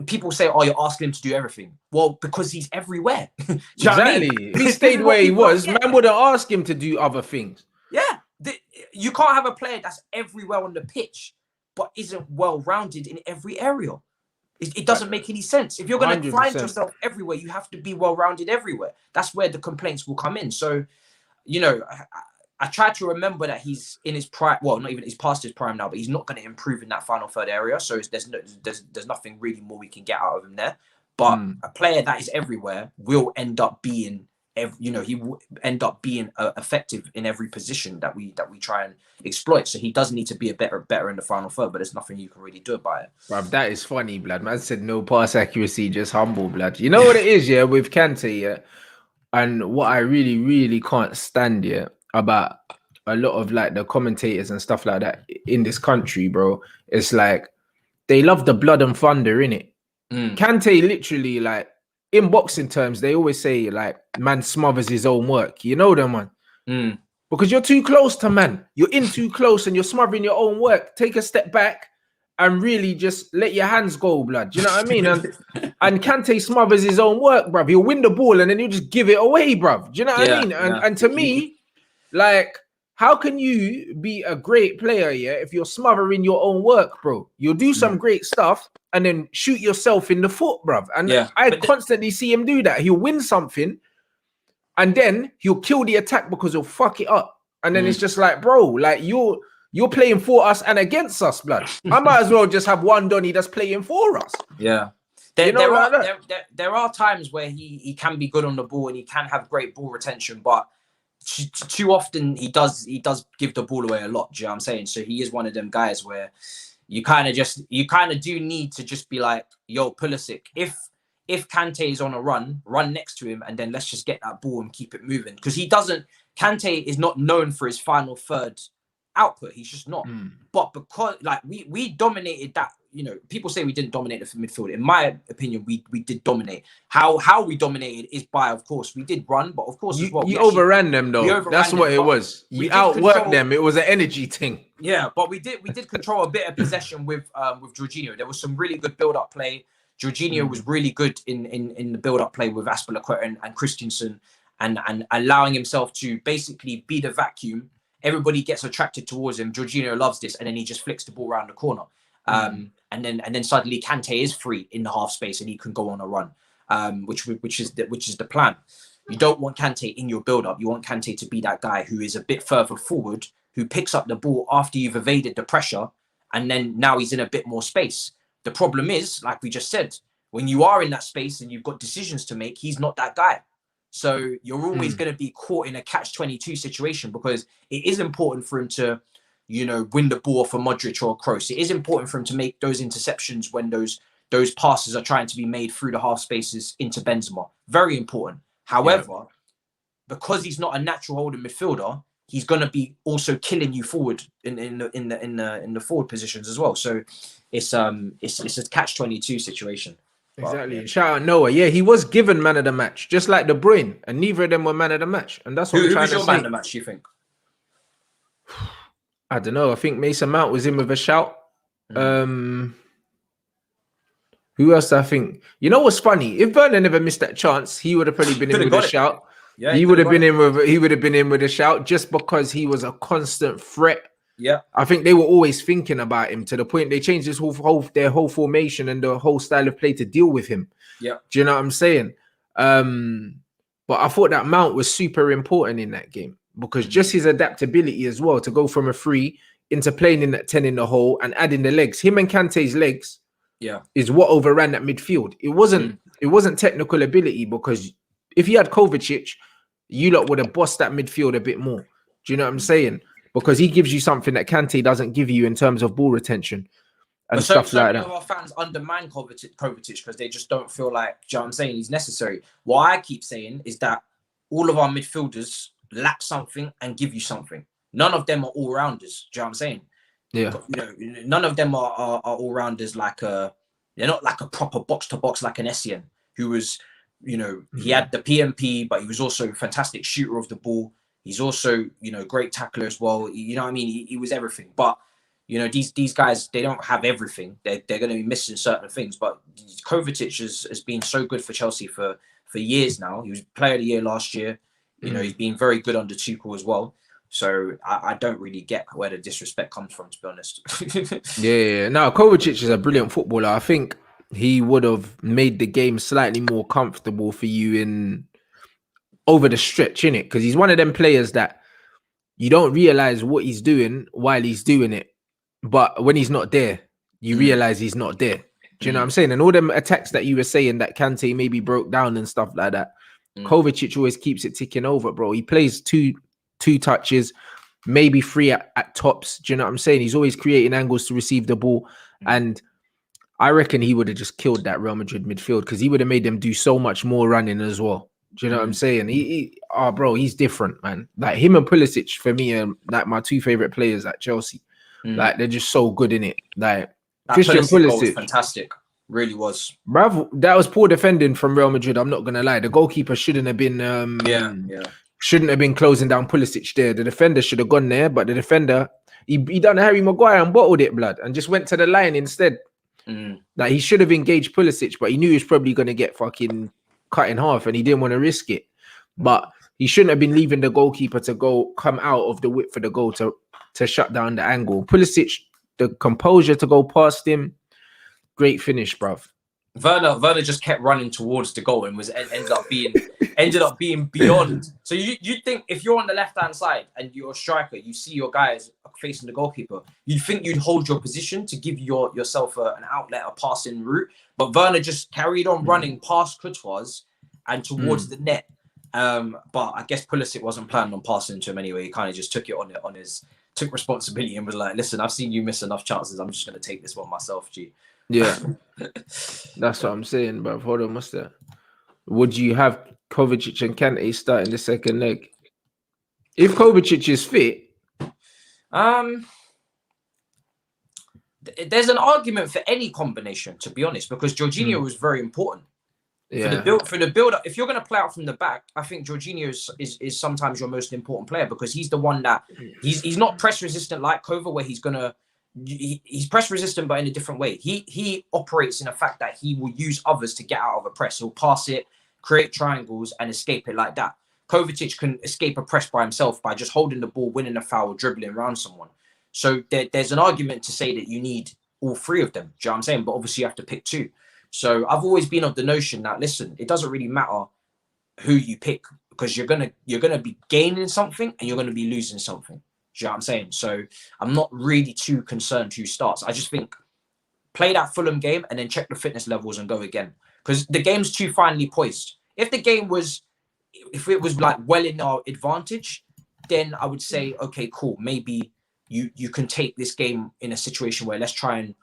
people say, oh, you're asking him to do everything. Well, because he's everywhere. Exactly. If he stayed where he was, man would have asked him to do other things. Yeah. You can't have a player that's everywhere on the pitch, but isn't well-rounded in every area. It doesn't make any sense. If you're going to find yourself everywhere, you have to be well-rounded everywhere. That's where the complaints will come in. So, you know, I try to remember that he's in his prime. Well, not even, he's past his prime now, but he's not going to improve in that final third area. So there's nothing really more we can get out of him there. But a player that is everywhere will end up being, he will end up being effective in every position that we try and exploit. So he does need to be a better in the final third, but there's nothing you can really do about it. Bruv, that is funny, blood. Man said no pass accuracy, just humble, blood. You know what it is, yeah, with Kante, yeah, and what I really, really can't stand, yeah, about a lot of like the commentators and stuff like that in this country, bro. It's like they love the blood and thunder, innit? Kante literally, like, in boxing terms, they always say, like, man smothers his own work. You know them, man. Because you're too close to man. You're in too close and you're smothering your own work. Take a step back and really just let your hands go, blood. Do you know what I mean? And Kante smothers his own work, bruv. He'll win the ball and then he'll just give it away, bruv. Do you know what I mean? And to me, like, how can you be a great player, yeah, if you're smothering your own work, bro? You'll do some great stuff and then shoot yourself in the foot, bruv. And I constantly see him do that. He'll win something and then he'll kill the attack because he'll fuck it up. And then it's just like, bro, like you're playing for us and against us, blood. I might as well just have one Donny that's playing for us. Yeah. There are times where he can be good on the ball and he can have great ball retention, but too often he does give the ball away a lot. Do you know what I'm saying? So he is one of them guys where you kind of do need to just be like, yo, Pulisic, if Kante is on a run next to him and then let's just get that ball and keep it moving. Because Kante is not known for his final third output. He's just not. But because like we dominated that, you know, people say we didn't dominate the midfield. In my opinion, we did dominate. How we dominated is by, of course, we did run, but of course, you overran them though. That's what it was. You outworked them. It was an energy thing. Yeah, but we did control a bit of possession with Jorginho. There was some really good build-up play. Jorginho was really good in the build-up play with Aspilicueta and Christensen, and allowing himself to basically be the vacuum. Everybody gets attracted towards him. Jorginho loves this, and then he just flicks the ball around the corner. And then suddenly Kante is free in the half space and he can go on a run, which is the plan. You don't want Kante in your build-up. You want Kante to be that guy who is a bit further forward, who picks up the ball after you've evaded the pressure, and then now he's in a bit more space. The problem is, like we just said, when you are in that space and you've got decisions to make, he's not that guy. So you're always going to be caught in a catch-22 situation because it is important for him to, you know, win the ball for Modric or Kroos. It is important for him to make those interceptions when those passes are trying to be made through the half spaces into Benzema. Very important. However, because he's not a natural holding midfielder, he's gonna be also killing you forward in the forward positions as well. So it's a catch-22 situation. Exactly. Yeah. Shout out Noah. Yeah, he was given man of the match, just like De Bruyne, and neither of them were man of the match. And that's what who was your man of the match, you think? I don't know. I think Mason Mount was in with a shout. Who else? I think, you know what's funny? If Werner never missed that chance, he would have probably been in with a shout. Yeah, he would have been in with a shout, just because he was a constant threat. Yeah, I think they were always thinking about him, to the point they changed their whole formation and the whole style of play to deal with him. Yeah, do you know what I'm saying? But I thought that Mount was super important in that game, because just his adaptability as well, to go from a 3 into playing in that 10 in the hole and adding the legs. Him and Kante's legs, is what overran that midfield. It wasn't technical ability, because if you had Kovacic, you lot would have bossed that midfield a bit more. Do you know what I'm saying? Because he gives you something that Kante doesn't give you in terms of ball retention and stuff like that. Many of our fans undermine Kovacic because they just don't feel like, do you know what I'm saying, he's necessary. What I keep saying is that all of our midfielders lack something and give you something. None of them are all-rounders. Do you know what I'm saying? Yeah. You know, none of them are all-rounders. They're not like a proper box-to-box like an Essien, who was, you know, he had the PMP, but he was also a fantastic shooter of the ball. He's also, you know, great tackler as well. You know what I mean? He was everything. But, you know, these guys, they don't have everything. They're going to be missing certain things. But Kovacic has been so good for Chelsea for years now. He was Player of the Year last year. You know, he's been very good under Tuchel as well. So I don't really get where the disrespect comes from, to be honest. Yeah. No, Kovacic is a brilliant footballer. I think he would have made the game slightly more comfortable for you over the stretch, innit? Because he's one of them players that you don't realize what he's doing while he's doing it. But when he's not there, you realize he's not there. Do you know what I'm saying? And all them attacks that you were saying that Kante maybe broke down and stuff like that, Kovacic always keeps it ticking over, bro. He plays two touches, maybe 3 at tops. Do you know what I'm saying? He's always creating angles to receive the ball. And I reckon he would have just killed that Real Madrid midfield, because he would have made them do so much more running as well. Do you know what I'm saying? Bro, he's different, man. Like, him and Pulisic, for me, are like my 2 favorite players at Chelsea. Like, they're just so good in it. Like, that Christian Pulisic was fantastic. Really was. Bravo. That was poor defending from Real Madrid. I'm not gonna lie. The goalkeeper shouldn't have been shouldn't have been closing down Pulisic there. The defender should have gone there, but the defender, he done Harry Maguire and bottled it, blood, and just went to the line instead. Like, he should have engaged Pulisic, but he knew he was probably gonna get fucking cut in half, and he didn't want to risk it. But he shouldn't have been leaving the goalkeeper to come out of the width for the goal to shut down the angle. Pulisic, the composure to go past him, great finish, bruv. Werner just kept running towards the goal and ended up being beyond. So you think, if you're on the left hand side and you're a striker, you see your guys facing the goalkeeper, you'd think you'd hold your position to give yourself an outlet, a passing route. But Werner just carried on running past Courtois and towards the net. But I guess Pulisic wasn't planning on passing to him anyway. He kind of just took it on his took responsibility and was like, "Listen, I've seen you miss enough chances. I'm just going to take this one myself, G." Yeah, that's what I'm saying, bro. Hold on, what's that? Would you have Kovacic and Kante starting the second leg? If Kovacic is fit, there's an argument for any combination, to be honest, because Jorginho was very important. Yeah. For the build up, if you're going to play out from the back, I think Jorginho is sometimes your most important player, because he's the one that he's not press resistant like Kova, where he's press resistant, but in a different way. He operates in the fact that he will use others to get out of a press. He'll pass it, create triangles, and escape it like that. Kovacic can escape a press by himself by just holding the ball, winning a foul, dribbling around someone. So there's an argument to say that you need all 3 of them. Do you know what I'm saying? But obviously you have to pick 2. So I've always been of the notion that, listen, it doesn't really matter who you pick, because you're gonna be gaining something and you're gonna be losing something. Do you know what I'm saying? So I'm not really too concerned who starts. I just think play that Fulham game and then check the fitness levels and go again, because the game's too finely poised. If it was like well in our advantage, then I would say, okay, cool, maybe you can take this game in a situation where let's try and,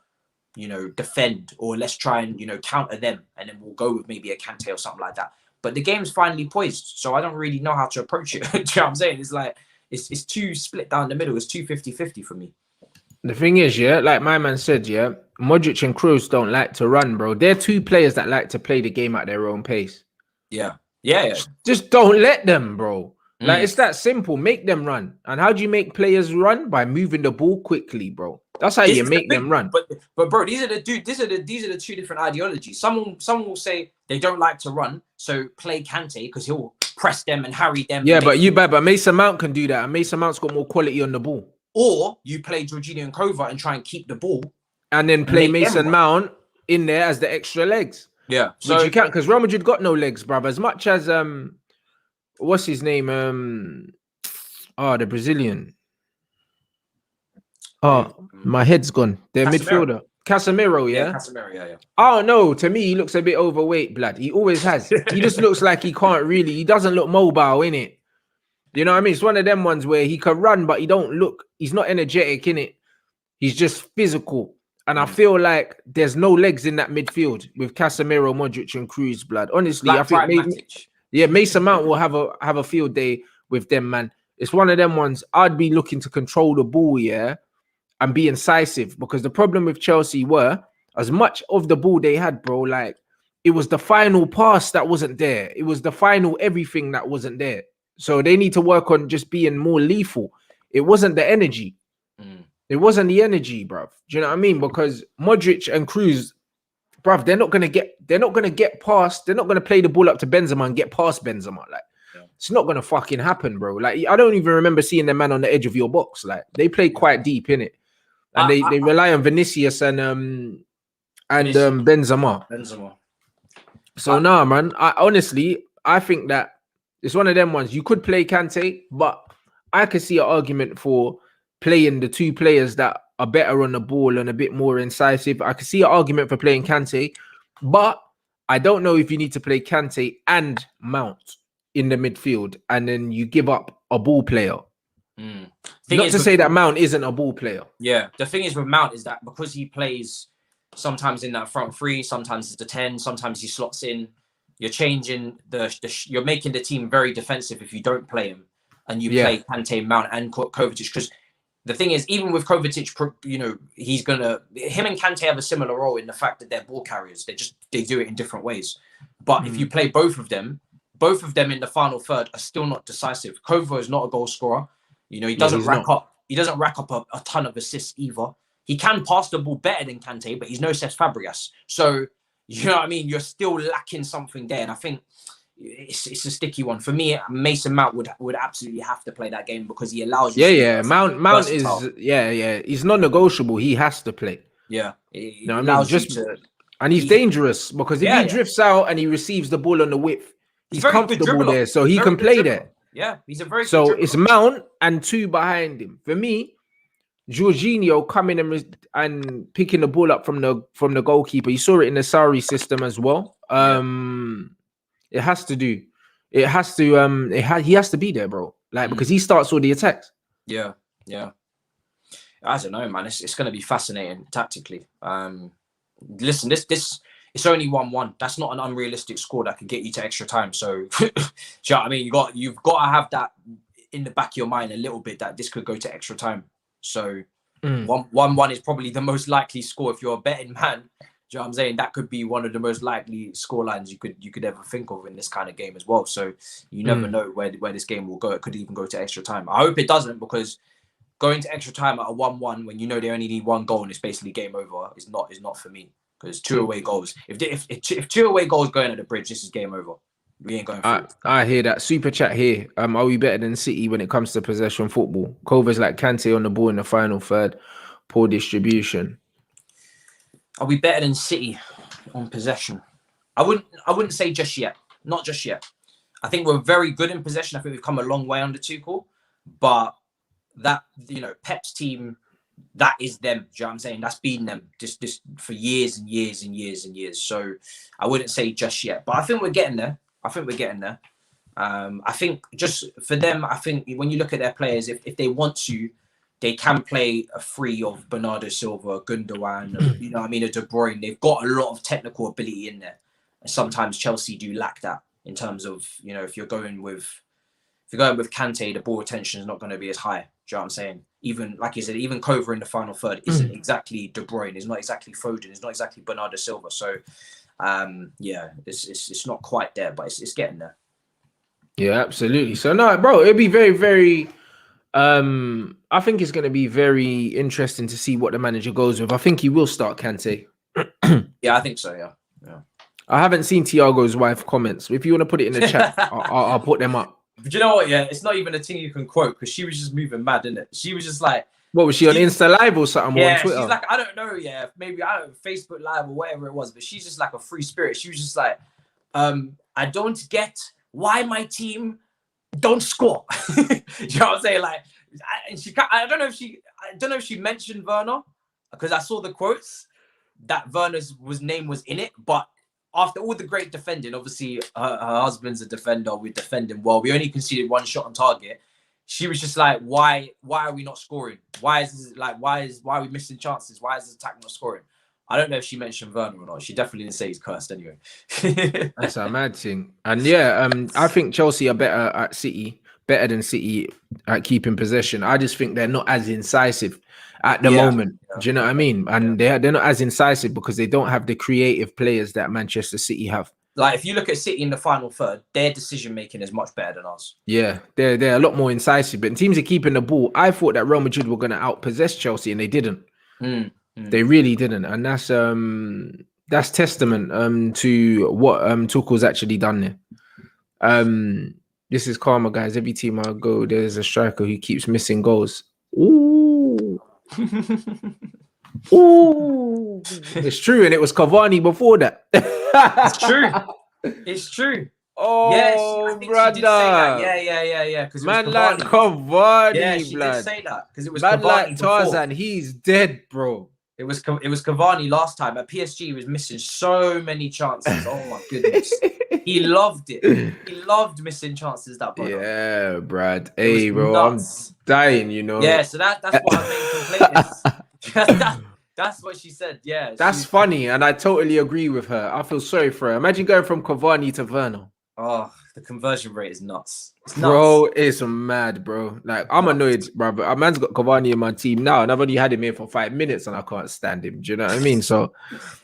you know, defend, or let's try and, you know, counter them, and then we'll go with maybe a Kante or something like that. but the game's finally poised. So I don't really know how to approach it. Do you know what I'm saying? It's like, it's too split down the middle. It's too 50-50 for me. The thing is, yeah, like my man said, yeah, Modric and Kroos don't like to run, bro. They're two players that like to play the game at their own pace. Yeah. Yeah. Just don't let them, bro. Like, it's that simple. Make them run. And how do you make players run? By moving the ball quickly, bro. That's how you make them run. But bro, these are the two different ideologies. Someone will say they don't like to run, so play Kante because he'll press them and harry them. Yeah, but Mason Mount can do that, and Mason Mount's got more quality on the ball. Or you play Jorginho and Kova and try and keep the ball, and then play Mason Mount in there as the extra legs. Yeah, so you can't, because Real Madrid got no legs, bruv. As much as what's his name? The Brazilian. Oh, my head's gone. Their midfielder. Casemiro, yeah? Casemiro, yeah. Oh, no. To me, he looks a bit overweight, blood. He always has. He just looks like he can't really... He doesn't look mobile, innit? You know what I mean? It's one of them ones where he can run, but he don't look... He's not energetic, innit? He's just physical. And I feel like there's no legs in that midfield with Casemiro, Modric, and Kroos, blood. Honestly, I think... Mason Mount will have a field day with them, man. It's one of them ones. I'd be looking to control the ball, yeah? And be incisive, because the problem with Chelsea were, as much of the ball they had, bro, like, it was the final pass that wasn't there. It was the final everything that wasn't there. So they need to work on just being more lethal. It wasn't the energy. It wasn't the energy, bruv. Do you know what I mean? Because Modric and Kroos, bruv, they're not gonna get past. They're not gonna play the ball up to Benzema and get past Benzema. Like, it's not gonna fucking happen, bro. Like, I don't even remember seeing the man on the edge of your box. Like, they play quite deep in it. And they rely on Vinicius and Benzema. So nah, man. I think that it's one of them ones. You could play Kante, but I could see an argument for playing the two players that are better on the ball and a bit more incisive. I could see an argument for playing Kante, but I don't know if you need to play Kante and Mount in the midfield, and then you give up a ball player. Not to say that Mount isn't a ball player. Yeah, the thing is with Mount is that because he plays sometimes in that front three, sometimes it's the 10, sometimes he slots in. You're changing you're making the team very defensive if you don't play him and you play Kante, Mount, and Kovacic. Because the thing is, even with Kovacic, you know, him and Kante have a similar role in the fact that they're ball carriers. They do it in different ways. But if you play both of them in the final third are still not decisive. Kova is not a goal scorer. You know, he doesn't rack up a ton of assists either. He can pass the ball better than Kante, but he's no Cesc Fabregas. So, you know what I mean? You're still lacking something there. And I think it's a sticky one. For me, Mason Mount would absolutely have to play that game because he allows you to Mount versatile. Is, he's non-negotiable. He has to play. Yeah. You know what I mean? And he's dangerous because if he drifts out and he receives the ball on the width, he's comfortable there, so he can play there. Yeah, he's a very good So it's Mount and two behind him. For me, Jorginho coming and picking the ball up from the goalkeeper. You saw it in the Sarri system as well. It has to do. It has to. He has to be there, bro. Like, because he starts all the attacks. Yeah. I don't know, man. It's going to be fascinating tactically. Listen, this it's only 1-1. That's not an unrealistic score that can get you to extra time. So, do you know what I mean? You've got to have that in the back of your mind a little bit that this could go to extra time. So, 1-1 is probably the most likely score if you're a betting man. Do you know what I'm saying? That could be one of the most likely score lines you could ever think of in this kind of game as well. So you never know where this game will go. It could even go to extra time. I hope it doesn't, because going to extra time at a 1-1 when you know they only need one goal and it's basically game over is not for me. Because 2 away goals. If 2 away goals going at the bridge, this is game over. We ain't going through. I hear that. Super chat here. Are we better than City when it comes to possession football? Kova's like Kante on the ball in the final third. Poor distribution. Are we better than City on possession? I wouldn't say just yet. Not just yet. I think we're very good in possession. I think we've come a long way under Tuchel. But that, you know, Pep's team, that is them. Do you know what I'm saying? That's been them just for years and years and years and years. So I wouldn't say just yet. But I think we're getting there. I think just for them, I think when you look at their players, if they want to, they can play a free of Bernardo Silva, Gundogan, you know what I mean, a De Bruyne. They've got a lot of technical ability in there. And sometimes Chelsea do lack that. in terms of, you know, if you're going with Kante, the ball retention is not going to be as high. Do you know what I'm saying? Even like you said, even Kova in the final third isn't exactly De Bruyne. It's not exactly Foden. It's not exactly Bernardo Silva. So, yeah, it's not quite there, but it's getting there. Yeah, absolutely. So no, bro, it'll be very, very. I think it's going to be very interesting to see what the manager goes with. I think he will start Kante. Yeah, I think so. Yeah. I haven't seen Thiago's wife comments. If you want to put it in the chat, I'll put them up. But you know what? Yeah, it's not even a thing you can quote because she was just moving mad, innit? She was just like, what was she on Insta Live or something? Yeah, or on Twitter? She's like, I don't know, maybe I don't know, Facebook Live or whatever it was, but she's just like a free spirit. She was just like, I don't get why my team don't score. You know what I'm saying? Like, I don't know if she mentioned Werner because I saw the quotes that Werner's name was in it, but after all the great defending, obviously her husband's a defender. We're defending well. We only conceded 1 shot on target. She was just like, why are we not scoring? Why are we missing chances? Why is this attack not scoring? I don't know if she mentioned Werner or not. She definitely didn't say he's cursed anyway. That's a mad thing. And yeah, I think Chelsea are better than City at keeping possession. I just think they're not as incisive at the moment. Do you know what I mean? And they're not as incisive because they don't have the creative players that Manchester City have. Like, if you look at City in the final third, their decision making is much better than us. Yeah, they're a lot more incisive. But in terms of keeping the ball, I thought that Real Madrid were going to outpossess Chelsea, and they didn't. They really didn't, and that's testament to what Tuchel's actually done there. This is karma, guys. Every team I go, there's a striker who keeps missing goals. Ooh. Ooh. It's true, and it was Cavani before that. It's true. It's true. Oh, yes, I think brother. She did say that. Yeah. Because man like Cavani, yeah, she blood. did say that because it was man Cavani like Tarzan. before. He's dead, bro. It was Cavani last time at PSG. He was missing so many chances. Oh my goodness, he loved it. He loved missing chances. That brother. Yeah, Brad. Hey, bro, nuts. I'm dying. You know. Yeah, so that's what her main complaint is. That's what she said. Yeah, that's funny, and I totally agree with her. I feel sorry for her. Imagine going from Cavani to Werner. Oh, the conversion rate is nuts. It's nuts. Bro, it's mad, bro. Like, I'm annoyed, bro. But a man's got Cavani in my team now, and I've only had him here for 5 minutes, and I can't stand him. Do you know what I mean? So,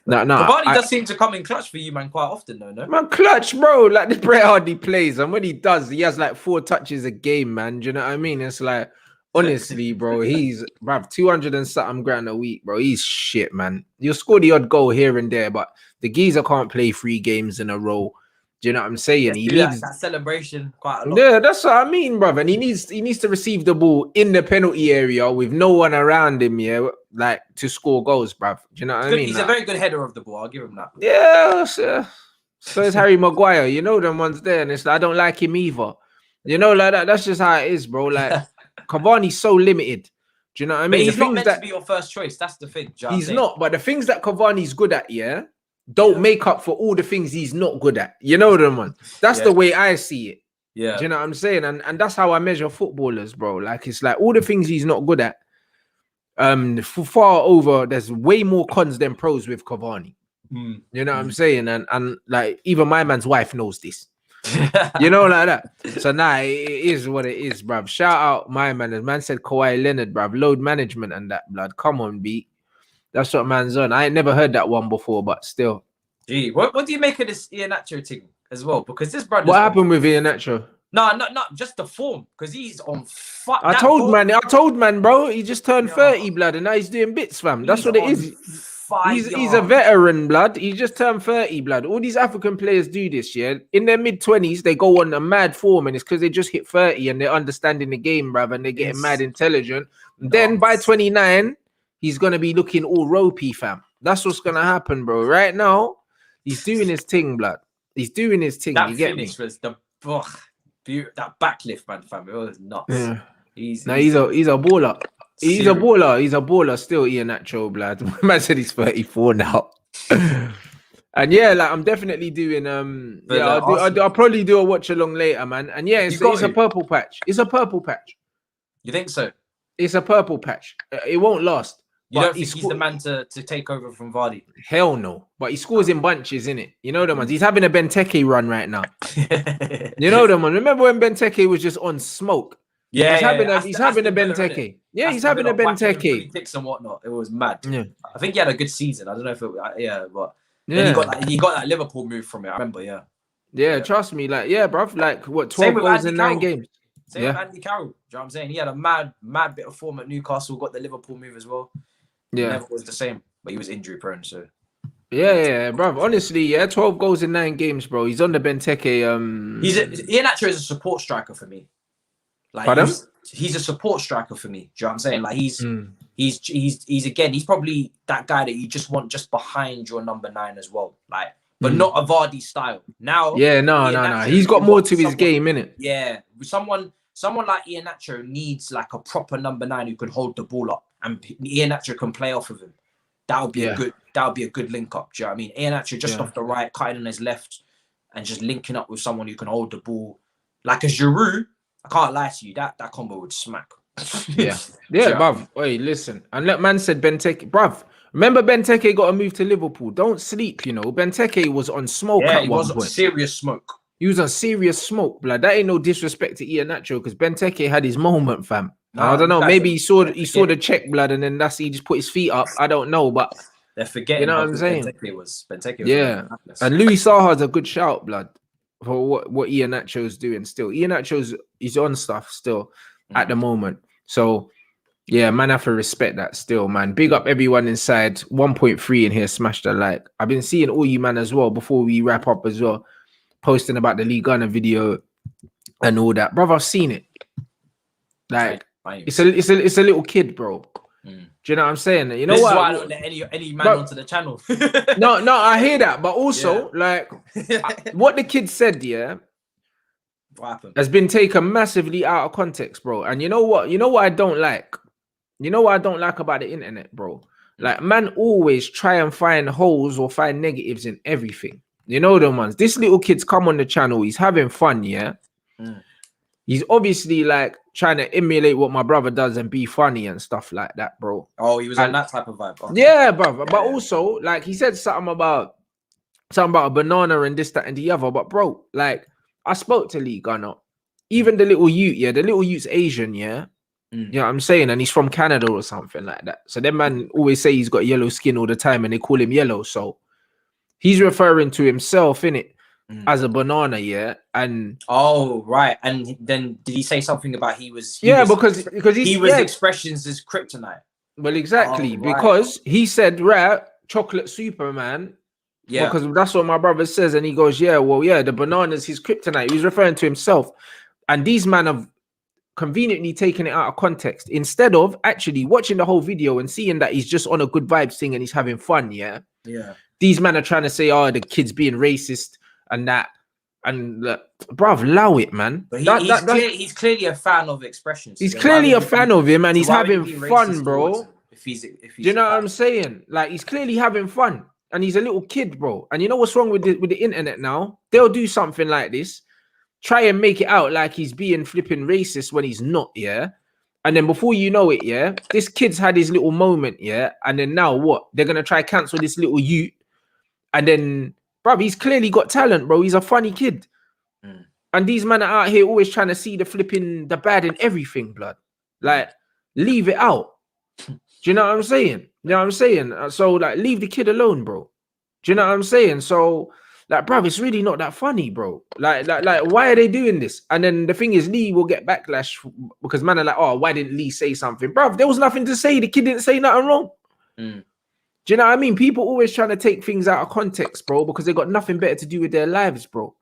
Cavani does seem to come in clutch for you, man, quite often, though, no? Man, clutch, bro. Like, this Bret hardly plays, and when he does, he has like 4 touches a game, man. Do you know what I mean? It's like, honestly, bro, he's 200 and something grand a week, bro. He's shit, man. You'll score the odd goal here and there, but the geezer can't play 3 games in a row. Do you know what I'm saying? He needs that celebration quite a lot. Yeah, that's what I mean, brother. And he needs to receive the ball in the penalty area with no one around him, yeah, like to score goals, bruv. Do you know what I mean? He's a very good header of the ball. I'll give him that. Yeah, so is Harry Maguire. You know them ones there, and it's like, I don't like him either. You know, like that. That's just how it is, bro. Like Cavani's so limited. Do you know what I mean? But he's not meant to be your first choice. That's the thing. He's not. But the things that Cavani's good at, don't make up for all the things he's not good at. You know them, man. That's the way I see it. Yeah. Do you know what I'm saying? And that's how I measure footballers, bro. Like, it's like all the things he's not good at. Far over, there's way more cons than pros with Cavani. You know what I'm saying? And like, even my man's wife knows this. You know, like that. So it is what it is, bruv. Shout out my man. The man said Kawhi Leonard, bruv. Load management and that, blood. Come on, beat. That's what man's on. I ain't never heard that one before, but still. Gee, what do you make of this Iheanacho thing as well? Because this brother. What happened with Iheanacho? No, not just the form, because he's on fire. I told man, bro. He just turned 30, blood, and now he's doing bits, fam. That's what it is. He's a veteran, blood. He just turned 30, blood. All these African players do this, yeah. In their mid-20s, they go on a mad form, and it's because they just hit 30 and they're understanding the game, bruv, and they're getting mad intelligent. Then by 29, he's gonna be looking all ropey, fam. That's what's gonna happen, bro. Right now, he's doing his thing, blood. He's doing his thing. That you get finish me? was that backlift, man, fam. It was nuts. Yeah. He's a baller. He's a baller. He's a baller still, Iheanacho, blood. Man said he's 34 now. And yeah, like, I'm definitely doing I'll probably do a watch along later, man. And yeah, it's a purple patch. It's a purple patch. You think so? It's a purple patch. It won't last. You don't think he's the man to take over from Vardy? Hell no. But he scores in bunches, innit? You know them ones. He's having a Benteke run right now. You know them ones. Remember when Benteke was just on smoke? Yeah, he's having a Benteke. Yeah, he's having a Benteke. Kicks and whatnot. It was mad. Yeah. I think he had a good season. I don't know if but then he got that Liverpool move from it. I remember, Yeah, trust me, like, bruv, like what 12 goals in 9 games. Same with Andy Carroll. Do you know what I'm saying? He had a mad bit of form at Newcastle, got the Liverpool move as well. Yeah. Never was the same, but he was injury prone, so. Yeah, bruv. Honestly, 12 goals in 9 games, bro. He's on the Benteke. Iheanacho is a support striker for me. Like he's a support striker for me. Do you know what I'm saying? Like he's probably that guy that you just want just behind your number 9 as well. Like, but not a Vardy style. Now, no. He's got more to his game, innit? Yeah, someone like Iheanacho needs like a proper number 9 who can hold the ball up, and Iheanacho can play off of him. That would be a good link up. Do you know what I mean? Iheanacho just off the right, cutting on his left, and just linking up with someone who can hold the ball, like a Giroud. I can't lie to you, that combo would smack. Bruv. Wait, listen. And let man said Benteke, bruv. Remember Benteke got a move to Liverpool. Don't sleep, you know. Benteke was on smoke at one point. On serious smoke. He was on serious smoke, blood. That ain't no disrespect to Iheanacho, because Benteke had his moment, fam. I don't know. Maybe he saw the check, blood, and then he just put his feet up. I don't know, but they're forgetting. You know what I'm saying? Benteke was and Louis Saha's a good shout, blood, for what Iheanacho's doing still. He's on stuff still at the moment. So yeah, man, I have to respect that still, man. Big up everyone inside. 1.3 in here, smash the like. I've been seeing all you, man, as well, before we wrap up as well, posting about the Lee Gunner video and all that. Brother, I've seen it. Like, it's a little kid, bro. Do you know what I'm saying? You know this what? Is why I don't let any man onto the channel. no, I hear that, but also like what the kid said, what happened? Has been taken massively out of context, bro. And you know what? You know what I don't like? You know what I don't like about the internet, bro? Like, man always try and find holes or find negatives in everything. You know them ones. This little kid's come on the channel. He's having fun, He's obviously like trying to emulate what my brother does and be funny and stuff like that, bro. Oh, he was on that type of vibe. Okay. Yeah, brother. But also, like, he said something about a banana and this, that, and the other. But bro, like, I spoke to Lee Gunner. Even the little Ute, the little Ute's Asian, You know what I'm saying? And he's from Canada or something like that. So them man always say he's got yellow skin all the time and they call him yellow. So he's referring to himself, innit, as a banana, And oh, right. And then did he say something about because he was expressions as kryptonite? Well, exactly. Because he said, chocolate Superman. Yeah. Because that's what my brother says. And he goes, the banana's his kryptonite. He's referring to himself. And these men have conveniently taking it out of context instead of actually watching the whole video and seeing that he's just on a good vibes thing and he's having fun. These men are trying to say, the kid's being racist and that, and bruv, allow it, man. But he's clearly a fan of expressions. He's clearly a fan of him and he's having fun, bro. Do you know what I'm saying? Like, he's clearly having fun and he's a little kid, bro. And you know what's wrong with the internet now? They'll do something like this, try and make it out like he's being flipping racist when he's not, And then before you know it, this kid's had his little moment, And then now what? They're going to try cancel this little Ute. And then, bruv, he's clearly got talent, bro. He's a funny kid. And these men are out here always trying to see the bad in everything, blood. Like, leave it out. Do you know what I'm saying? You know what I'm saying? So, like, leave the kid alone, bro. Do you know what I'm saying? So, like, bruv, it's really not that funny, bro. Like, why are they doing this? And then the thing is, Lee will get backlash because man are like, why didn't Lee say something? Bruv, there was nothing to say. The kid didn't say nothing wrong. Do you know what I mean? People always trying to take things out of context, bro, because they got nothing better to do with their lives, bro.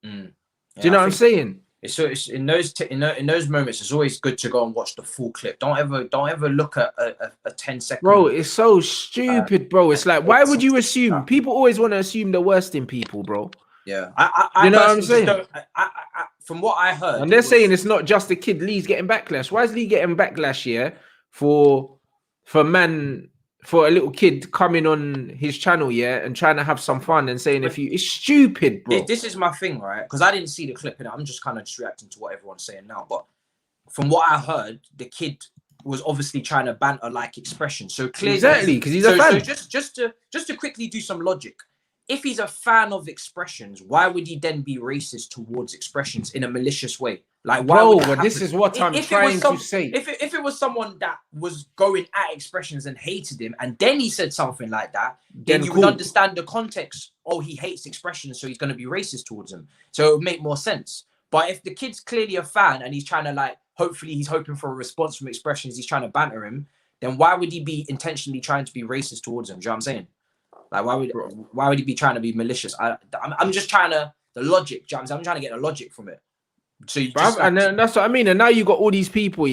Do you know what I'm saying? It's in those moments, it's always good to go and watch the full clip. Don't ever look at a 10-second. Bro, it's so stupid, bro. It's like, why would you assume? People always want to assume the worst in people, bro. Yeah, you know what I'm saying? From what I heard, and they're saying it's not just the kid. Lee's getting backlash. Why is Lee getting backlash? For a little kid coming on his channel, and trying to have some fun and saying it's stupid, bro. This is my thing, right? Because I didn't see the clip in it. I'm just kind of reacting to what everyone's saying now. But from what I heard, the kid was obviously trying to banter like expression. So clearly, exactly, because he's a fan. So just to quickly do some logic. If he's a fan of expressions, why would he then be racist towards expressions in a malicious way? Like, why would that this is what I'm trying to say. If it was someone that was going at expressions and hated him, and then he said something like that, then you would understand the context. Oh, he hates expressions, so he's going to be racist towards him. So it would make more sense. But if the kid's clearly a fan and he's trying to, like, hopefully he's hoping for a response from expressions, he's trying to banter him, then why would he be intentionally trying to be racist towards him? Do you know what I'm saying? Like, why would he be trying to be malicious? I'm just trying to, the logic, I'm trying to get the logic from it. So you just, and that's what I mean. And now you got all these people,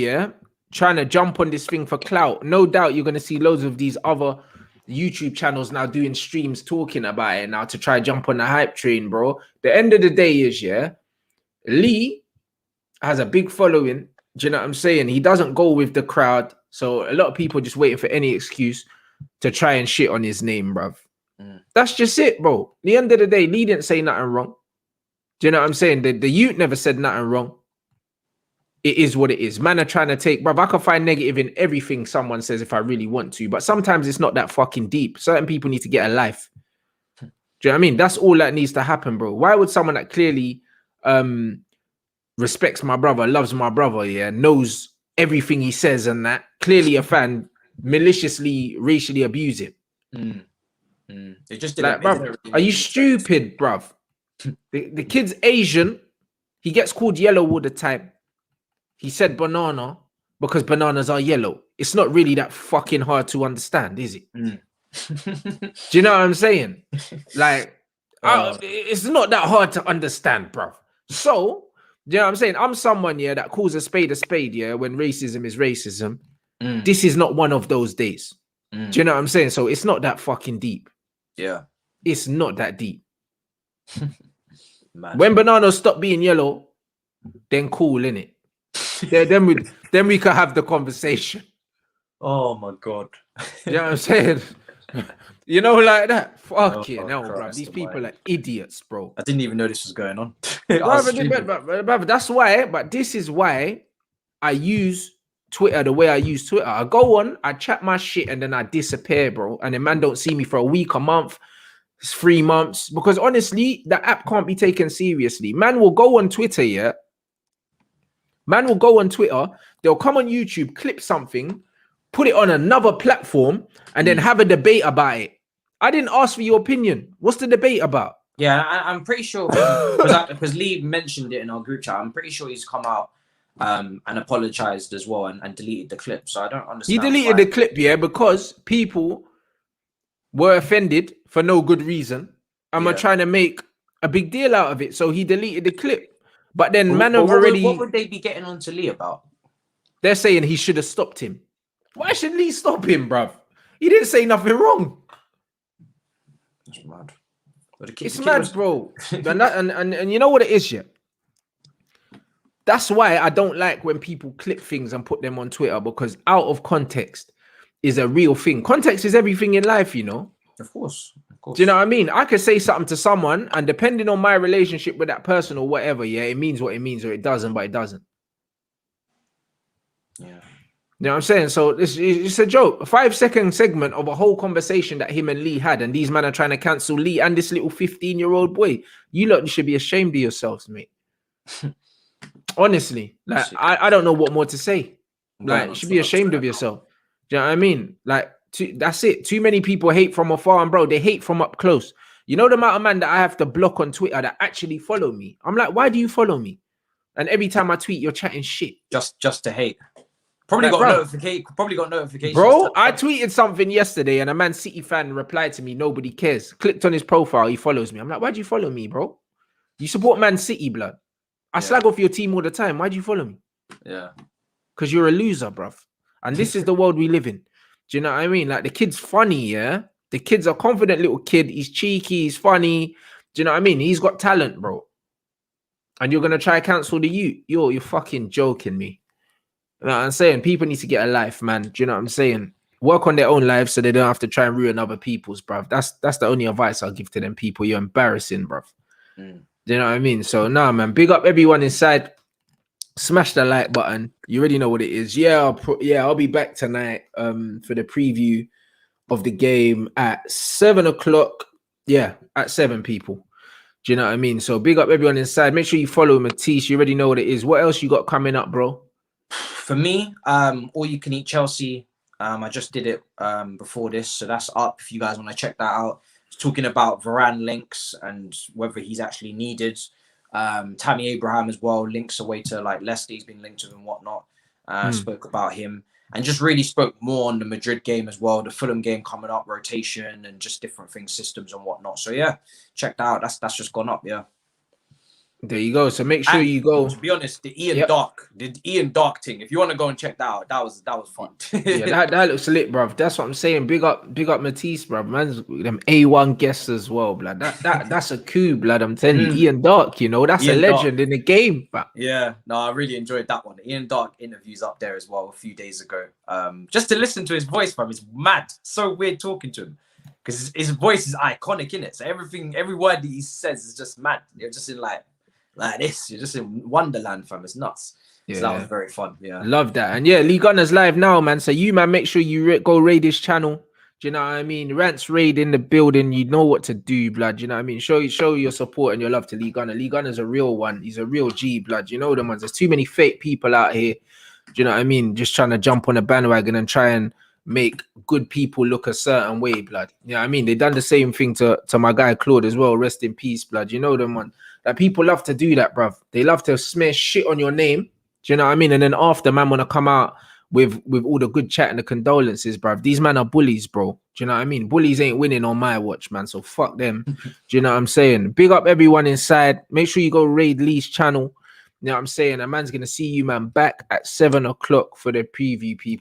trying to jump on this thing for clout. No doubt you're going to see loads of these other YouTube channels now doing streams talking about it now to try to jump on the hype train, bro. The end of the day is, Lee has a big following. Do you know what I'm saying? He doesn't go with the crowd. So a lot of people just waiting for any excuse to try and shit on his name, bruv. That's just it, bro. At the end of the day, Lee didn't say nothing wrong. Do you know what I'm saying? The youth never said nothing wrong. It is what it is. Man are trying to take, bruv, I can find negative in everything someone says if I really want to, but sometimes it's not that fucking deep. Certain people need to get a life. Do you know what I mean? That's all that needs to happen, bro. Why would someone that clearly respects my brother, loves my brother, knows everything he says and that, clearly a fan, maliciously, racially abuse him? It just like, bruv, are you stupid, bruv? The kid's Asian. He gets called yellow all the time. He said banana because bananas are yellow. It's not really that fucking hard to understand, is it? Do you know what I'm saying? Like, it's not that hard to understand, bruv. So, do you know what I'm saying? I'm someone, that calls a spade, when racism is racism. This is not one of those days. Do you know what I'm saying? So it's not that fucking deep. Yeah. It's not that deep. When bananas stop being yellow, then cool, innit? then we can have the conversation. Oh my God. You know what I'm saying? You know, like that. Fucking hell, bro. These people are idiots, bro. I didn't even know this was going on. But that's why, but this is why I use Twitter the way I use Twitter. I go on, I chat my shit, and then I disappear, bro. And then man don't see me for a week, a month, 3 months. Because honestly, the app can't be taken seriously. Man will go on Twitter, Man will go on Twitter, they'll come on YouTube, clip something, put it on another platform, and then have a debate about it. I didn't ask for your opinion. What's the debate about? Yeah, I'm pretty sure, because Lee mentioned it in our group chat, I'm pretty sure he's come out and apologized as well and deleted the clip. So I don't understand. He deleted the clip, because people were offended for no good reason and were trying to make a big deal out of it. So he deleted the clip. But then man have already... What would they be getting on to Lee about? They're saying he should have stopped him. Why should Lee stop him, bruv? He didn't say nothing wrong. That's mad. It's mad, bro. and you know what it is, That's why I don't like when people clip things and put them on Twitter, because out of context is a real thing. Context is everything in life, Of course. Do you know what I mean? I could say something to someone, and depending on my relationship with that person or whatever, it means what it means, or it doesn't, but it doesn't. Yeah. You know what I'm saying? So it's a joke. A 5-second segment of a whole conversation that him and Lee had, and these men are trying to cancel Lee and this little 15-year-old boy. You lot should be ashamed of yourselves, mate. Honestly, like I don't know what more to say. Like, you should be ashamed of yourself. Do you know what I mean? Like, that's it. Too many people hate from afar, and bro, they hate from up close. You know the amount of man that I have to block on Twitter that actually follow me. I'm like, why do you follow me? And every time I tweet, you're chatting shit. Just to hate. Probably got notifications. Bro, I tweeted something yesterday, and a Man City fan replied to me, nobody cares. Clicked on his profile, he follows me. I'm like, why'd you follow me, bro? You support Man City, blood. I slag off your team all the time. Why'd you follow me? Yeah. Because you're a loser, bruv. And this is the world we live in. Do you know what I mean? Like, the kid's funny, The kid's a confident little kid. He's cheeky. He's funny. Do you know what I mean? He's got talent, bro. And you're going to try to cancel the youth. You're fucking joking me. You know what I'm saying? People need to get a life, man. Do you know what I'm saying? Work on their own lives so they don't have to try and ruin other people's, bruv. That's the only advice I'll give to them people. You're embarrassing, bruv. Do you know what I mean? So, nah, man. Big up everyone inside. smash the like button. You already know what it is. Yeah, I'll be back tonight for the preview of the game at 7 o'clock. Yeah, at 7 people. Do you know what I mean? So big up everyone inside. Make sure you follow Matisse. You already know what it is. What else you got coming up, bro? For me, all you can eat Chelsea. I just did it before this, so that's up if you guys want to check that out. It's talking about Varane links and whether he's actually needed. Tammy Abraham as well, links away to like Leicester, he's been linked to and whatnot. Spoke about him and just really spoke more on the Madrid game as well, the Fulham game coming up, rotation and just different things, systems and whatnot. So yeah, check that out. That's just gone up, yeah. There you go. So make sure you go. To be honest, the Ian Dark thing. If you want to go and check that out, that was fun. Yeah, that looks lit, bruv. That's what I'm saying. Big up Matisse, bruv. Man's them A1 guests as well, blood. That's a coup, blood. I'm telling you, Ian Dark. You know, that's Ian a legend in the game, bruv. Yeah, no, I really enjoyed that one. Ian Dark interviews up there as well a few days ago. Just to listen to his voice, bruv, it's mad. So weird talking to him because his voice is iconic, innit? So every word that he says is just mad. You're just in like this, you're just in Wonderland, fam. It's nuts. Yeah, so that was very fun. Yeah, love that. And yeah, Lee Gunner's live now, man. So you, man, make sure you go raid his channel. Do you know what I mean? Rants raid in the building. You know what to do, blood. Do you know what I mean? Show your support and your love to Lee Gunner. Lee Gunner's a real one. He's a real G, blood. You know them ones. There's too many fake people out here. Do you know what I mean? Just trying to jump on a bandwagon and try and make good people look a certain way, blood. You know what I mean? They done the same thing to my guy Claude as well. Rest in peace, blood. You know them one. That people love to do that, bruv. They love to smear shit on your name. Do you know what I mean? And then after, man, want to come out with all the good chat and the condolences, bruv. These men are bullies, bro. Do you know what I mean? Bullies ain't winning on my watch, man. So fuck them. Do you know what I'm saying? Big up everyone inside. Make sure you go raid Lee's channel. You know what I'm saying? A man's going to see you, man, back at 7 o'clock for the preview, people.